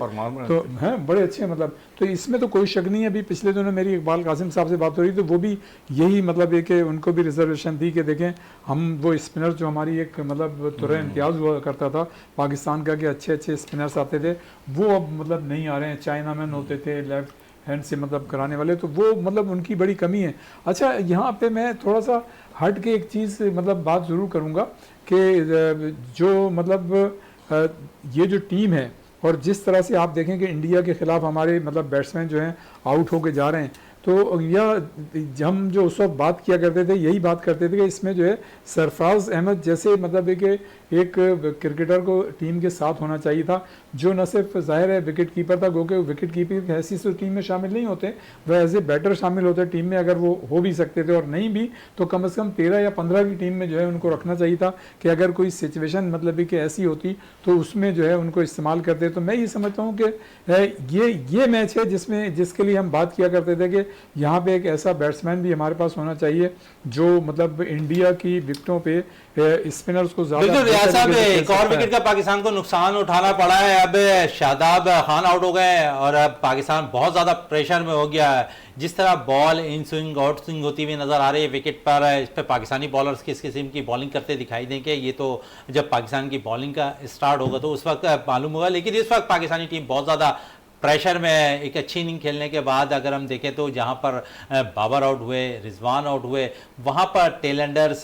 तो हैं बड़े अच्छे, मतलब तो इसमें तो कोई शक नहीं है। अभी पिछले दिनों मेरी इकबाल कासिम साहब से बात हो रही तो वो भी यही मतलब है कि उनको भी रिजर्वेशन थी कि देखें हम वो स्पिनर जो हमारी एक मतलब तुरंत इम्तियाज़ हुआ करता था पाकिस्तान का, कि अच्छे अच्छे स्पिनर्स आते थे, वो अब मतलब नहीं आ रहे हैं। चाइना मैन होते थे लेफ्ट हैंड से मतलब कराने वाले, तो वो मतलब उनकी बड़ी कमी है। अच्छा, यहाँ पे मैं थोड़ा सा हट के एक चीज़ मतलब बात ज़रूर करूँगा कि जो मतलब ये जो टीम है और जिस तरह से आप देखें कि इंडिया के ख़िलाफ़ हमारे मतलब बैट्समैन जो हैं आउट होके जा रहे हैं, तो यह हम जो उस वक्त बात किया करते थे यही बात करते थे कि इसमें जो है सरफराज अहमद जैसे मतलब एक क्रिकेटर को टीम के साथ होना चाहिए था, जो न सिर्फ ज़ाहिर है विकेट कीपर था, क्योंकि विकेट कीपर की हैसियत से टीम में शामिल नहीं होते, वह एज ए बैटर शामिल होते टीम में, अगर वो हो भी सकते थे, और नहीं भी तो कम से कम 13 या 15 की टीम में जो है उनको रखना चाहिए था कि अगर कोई सिचुएशन मतलब कि ऐसी होती तो उसमें जो है उनको इस्तेमाल करते। तो मैं ये समझता हूँ कि ये मैच है जिसके लिए हम बात किया करते थे कि यहाँ पे एक ऐसा बैट्समैन भी हमारे पास होना चाहिए जो मतलब इंडिया की विकेटों पे स्पिनर्स को ज्यादा बिल्कुल रियाज साहब, तरीके से खेल एक और सकता है। विकेट का पाकिस्तान को नुकसान उठाना पड़ा है। अब शादाब खान आउट हो गए और अब पाकिस्तान बहुत ज्यादा प्रेशर में हो गया है। जिस तरह ball in swing out swing होती हुई नजर आ रही है विकेट पर, इस पर पाकिस्तानी बॉलर्स किस किस्म की बॉलिंग करते दिखाई देंगे, ये तो जब पाकिस्तान की बॉलिंग का स्टार्ट होगा तो उस वक्त मालूम होगा। लेकिन इस वक्त पाकिस्तानी टीम बहुत ज़्यादा प्रेशर में है। एक अच्छी इनिंग खेलने के बाद अगर हम देखें तो जहां पर बाबर आउट हुए, रिजवान आउट हुए, वहां पर टेलेंडर्स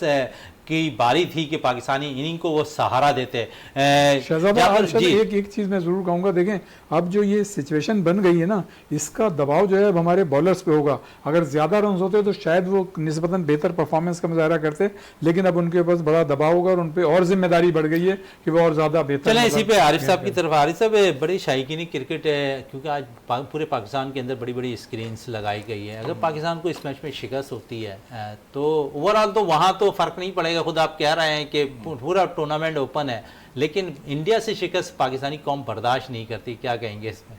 की बारी थी कि पाकिस्तानी इनिंग को वो सहारा देते। शहजादा अरशद, एक चीज मैं जरूर कहूंगा, देखें अब जो ये सिचुएशन बन गई है ना, इसका दबाव जो है अब हमारे बॉलर्स पे होगा। अगर ज्यादा रन होते तो शायद वो निस्बतन बेहतर परफॉर्मेंस का मुजाहरा करते, लेकिन अब उनके पास बड़ा दबाव होगा और उन पर और जिम्मेदारी बढ़ गई है कि वो और ज्यादा बेहतर। चलें इसी पे आरिफ साहब की तरफ। आरिफ साहब, बड़ी शायकीनी क्रिकेट है क्योंकि आज पूरे पाकिस्तान के अंदर बड़ी बड़ी स्क्रीन्स लगाई गई है। अगर पाकिस्तान को इस मैच में शिकस्त होती है तो ओवरऑल तो वहाँ तो फर्क नहीं पड़ेगा। खुद आप कह रहे हैं कि पूरा टूर्नामेंट ओपन है, लेकिन इंडिया से शिकस्त पाकिस्तानी कौम बर्दाश्त नहीं करती, क्या कहेंगे इसमें?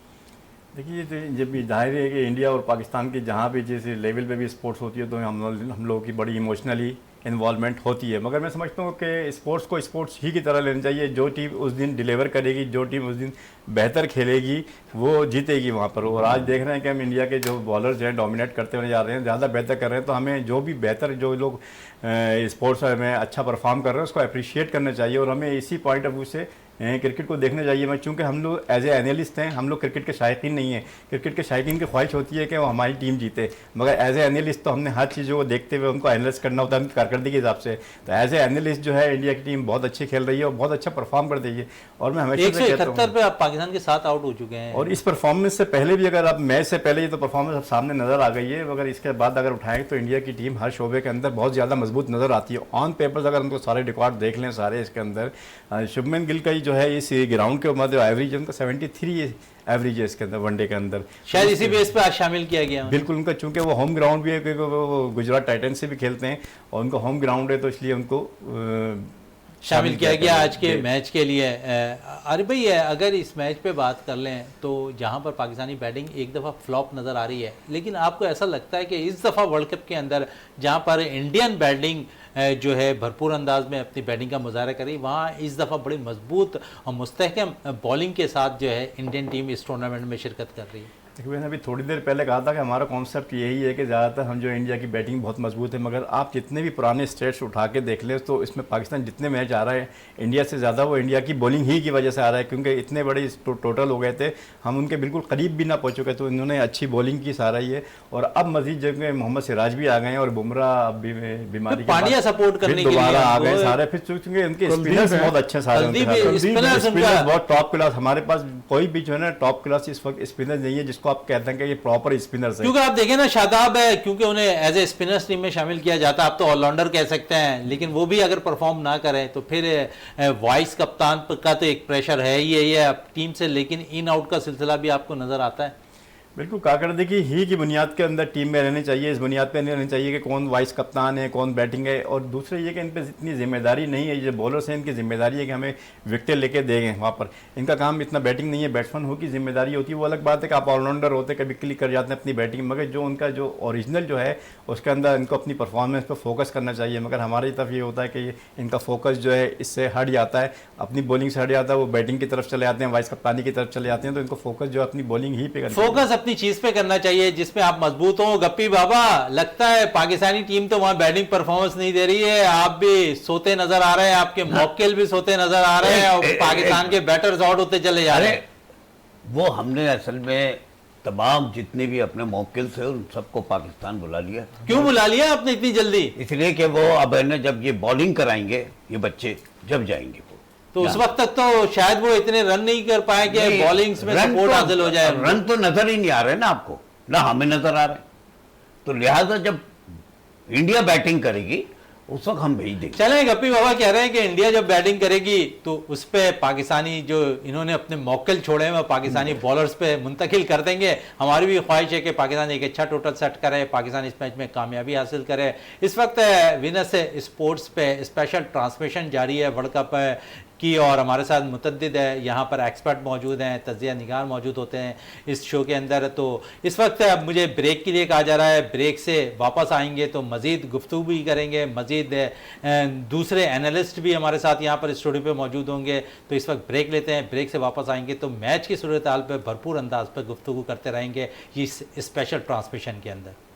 देखिए, तो जब भी जाहिर है कि इंडिया और पाकिस्तान की जहाँ भी जैसे लेवल पे भी स्पोर्ट्स होती है तो हम लोगों की बड़ी इमोशनली इन्वॉल्वमेंट होती है। मगर मैं समझता हूँ कि स्पोर्ट्स को स्पोर्ट्स ही की तरह लेना चाहिए। जो टीम उस दिन डिलीवर करेगी, जो टीम उस दिन बेहतर खेलेगी, वो जीतेगी वहाँ पर। और आज देख रहे हैं कि हम इंडिया के जो बॉलर्स हैं डोमिनेट करते हुए जा रहे हैं, ज़्यादा बेहतर कर रहे हैं। तो हमें जो भी बेहतर जो लोग स्पोर्ट्स में अच्छा परफॉर्म कर रहे हैं उसको अप्रिशिएट करना चाहिए और हमें इसी पॉइंट ऑफ व्यू से क्रिकेट को देखना चाहिए। मैं चूँकि हम लोग एज ए एनालिस्ट हैं, हम लोग क्रिकेट के शायकीन नहीं हैं। क्रिकेट के शायकीन की ख्वाहिश होती है कि वो हमारी टीम जीते, मगर एज ए एनालिस्ट तो हमने हर चीज़ों को देखते हुए उनको एनालिस करना होता है उनकी कारकर्दगी के हिसाब से। तो एज ए एनालिस्ट जो है इंडिया की टीम बहुत अच्छी खेल रही है और बहुत अच्छा परफॉर्म कर रही है। और मैं हमेशा 171 पे आप पाकिस्तान के 7 आउट हो चुके हैं। और इस परफॉर्मेंस से पहले भी अगर आप मैच से पहले ये तो परफॉर्मेंस अब सामने नजर आ गई है, मगर इसके बाद अगर उठाएं तो इंडिया की टीम हर शोबे के अंदर बहुत ज़्यादा मजबूत नजर आती है। ऑन पेपर्स अगर उनको सारे रिकॉर्ड देख लें सारे इसके अंदर, शुभमन गिल का ही जो है इस ग्राउंड के ऊपर एवरेज उनका 73 एवरेज है इसके अंदर वनडे के अंदर। शायद इसी बेस पे आज शामिल किया गया। बिल्कुल, उनका चूंकि वो होम ग्राउंड भी है क्योंकि वो गुजरात टाइटंस से भी खेलते हैं और उनका होम ग्राउंड है तो इसलिए उनको शामिल किया गया आज के मैच के लिए। अरे भाई, अगर इस मैच पे बात कर लें तो जहां पर पाकिस्तानी बैटिंग एक दफ़ा फ्लॉप नज़र आ रही है, लेकिन आपको ऐसा लगता है कि इस दफ़ा वर्ल्ड कप के अंदर जहां पर इंडियन बैटिंग जो है भरपूर अंदाज में अपनी बैटिंग का मुजाहरा करी, वहाँ इस दफ़ा बड़ी मजबूत और मुस्तहकम बॉलिंग के साथ जो है इंडियन टीम इस टूर्नामेंट में शिरकत कर रही है? देखिए, मैंने अभी थोड़ी देर पहले कहा था कि हमारा कॉन्सेप्ट यही है कि ज़्यादातर हम जो इंडिया की बैटिंग बहुत मजबूत है, मगर आप जितने भी पुराने स्टेट्स उठा के देख लें तो इसमें पाकिस्तान जितने मैच आ रहे हैं इंडिया से ज़्यादा वो इंडिया की बॉलिंग ही की वजह से आ रहा है, क्योंकि इतने बड़े टोटल हो गए थे, हम उनके बिल्कुल करीब भी ना पहुँच चुके। तो इन्होंने अच्छी बॉलिंग की सहारा है और अब मजीद जगह मोहम्मद सिराज भी आ गए हैं और बुमराह बीमारी पांड्या सपोर्ट करने के लिए दोबारा आ गए सारे। फिर चूंकि उनके स्पिनर्स बहुत अच्छे सारे, स्पिनर्स बहुत टॉप क्लास। हमारे पास कोई भी जो है ना टॉप क्लास इस वक्त स्पिनर नहीं है जिसको आप कहते हैं कि ये प्रॉपर स्पिनर्स है। क्योंकि आप देखें ना, शादाब है क्योंकि उन्हें एज ए स्पिनर्स टीम में शामिल किया जाता है, आप तो ऑलराउंडर कह सकते हैं, लेकिन वो भी अगर परफॉर्म ना करें तो फिर वाइस कप्तान का तो एक प्रेशर है ही है टीम से, लेकिन इन आउट का सिलसिला भी आपको नजर आता है। बिल्कुल, कारकर्दगी ही की बुनियाद के अंदर टीम में रहनी चाहिए। इस बुनियाद पे नहीं रहनी चाहिए कि कौन वाइस कप्तान है, कौन बैटिंग है। और दूसरा ये कि इन पे इतनी जिम्मेदारी नहीं है, ये बॉलर्स हैं इनकी जिम्मेदारी है कि हमें विकेटें लेके देंगे वहाँ पर। इनका काम इतना बैटिंग नहीं है, बैट्समैन हो की जिम्मेदारी होती है। वो अलग बात है कि आप ऑलराउंडर होते कभी क्लिक कर जाते हैं अपनी बैटिंग, मगर जो उनका जो ओरिजिनल जो है उसके अंदर इनको अपनी परफॉर्मेंस पर फोकस करना चाहिए। मगर हमारी तरफ ये होता है कि इनका फोकस जो है इससे हट जाता है, अपनी बॉलिंग से हट जाता है, वो बैटिंग की तरफ चले जाते हैं, वाइस कप्तानी की तरफ चले जाते हैं। तो इनको फोकस जो है अपनी बॉलिंग ही पे फोकस अपनी चीज़ पे करना चाहिए जिसमें आप मजबूत हो। गप्पी बाबा, लगता है पाकिस्तानी टीम तो वहां बैटिंग परफॉर्मेंस नहीं दे रही है, आप भी सोते नजर आ रहे हैं, आपके मौकिल भी सोते नजर आ रहे हैं और पाकिस्तान के बैटर्स आउट होते चले जा रहे हैं। वो हमने असल में तमाम जितने भी अपने मौकिल थे उन सबको पाकिस्तान बुला लिया। क्यों बुला लिया आपने इतनी जल्दी? इसलिए कि वो अब है ना, जब ये बॉलिंग कराएंगे ये बच्चे, जब जाएंगे वो, तो उस वक्त तक तो शायद वो इतने रन नहीं कर पाए कि बॉलिंग्स में सपोर्ट हासिल हो जाए। रन तो नजर ही नहीं आ रहे ना आपको, ना हमें नजर आ रहे। तो लिहाजा जब इंडिया बैटिंग करेगी उस वक्त हम भेज देंगे। चलें, गप्पी बाबा कह रहे हैं कि इंडिया जब बैटिंग करेगी तो उस पे पाकिस्तानी जो इन्होंने अपने मौकिल छोड़े हैं वो पाकिस्तानी बॉलर्स पे मुंतकिल कर देंगे। हमारी भी ख्वाहिश है कि पाकिस्तान एक अच्छा टोटल सेट करे, पाकिस्तान इस मैच में कामयाबी हासिल करे। इस वक्त विनर्स स्पोर्ट्स पे स्पेशल ट्रांसमिशन जारी है वर्ल्ड कप की और हमारे साथ मुतद्दिद है यहाँ पर एक्सपर्ट मौजूद हैं, तज्ज़िया निगार मौजूद होते हैं इस शो के अंदर। तो इस वक्त मुझे ब्रेक के लिए कहा जा रहा है, ब्रेक से वापस आएंगे तो मज़ीद गुफ्तगू भी करेंगे, मज़ीद दूसरे एनालिस्ट भी हमारे साथ यहाँ पर स्टूडियो पे मौजूद होंगे। तो इस वक्त ब्रेक लेते हैं, ब्रेक से वापस आएंगे तो मैच की सूरत हाल पर भरपूर अंदाज पर गुफ्तगू करते रहेंगे इस स्पेशल ट्रांसमिशन के अंदर।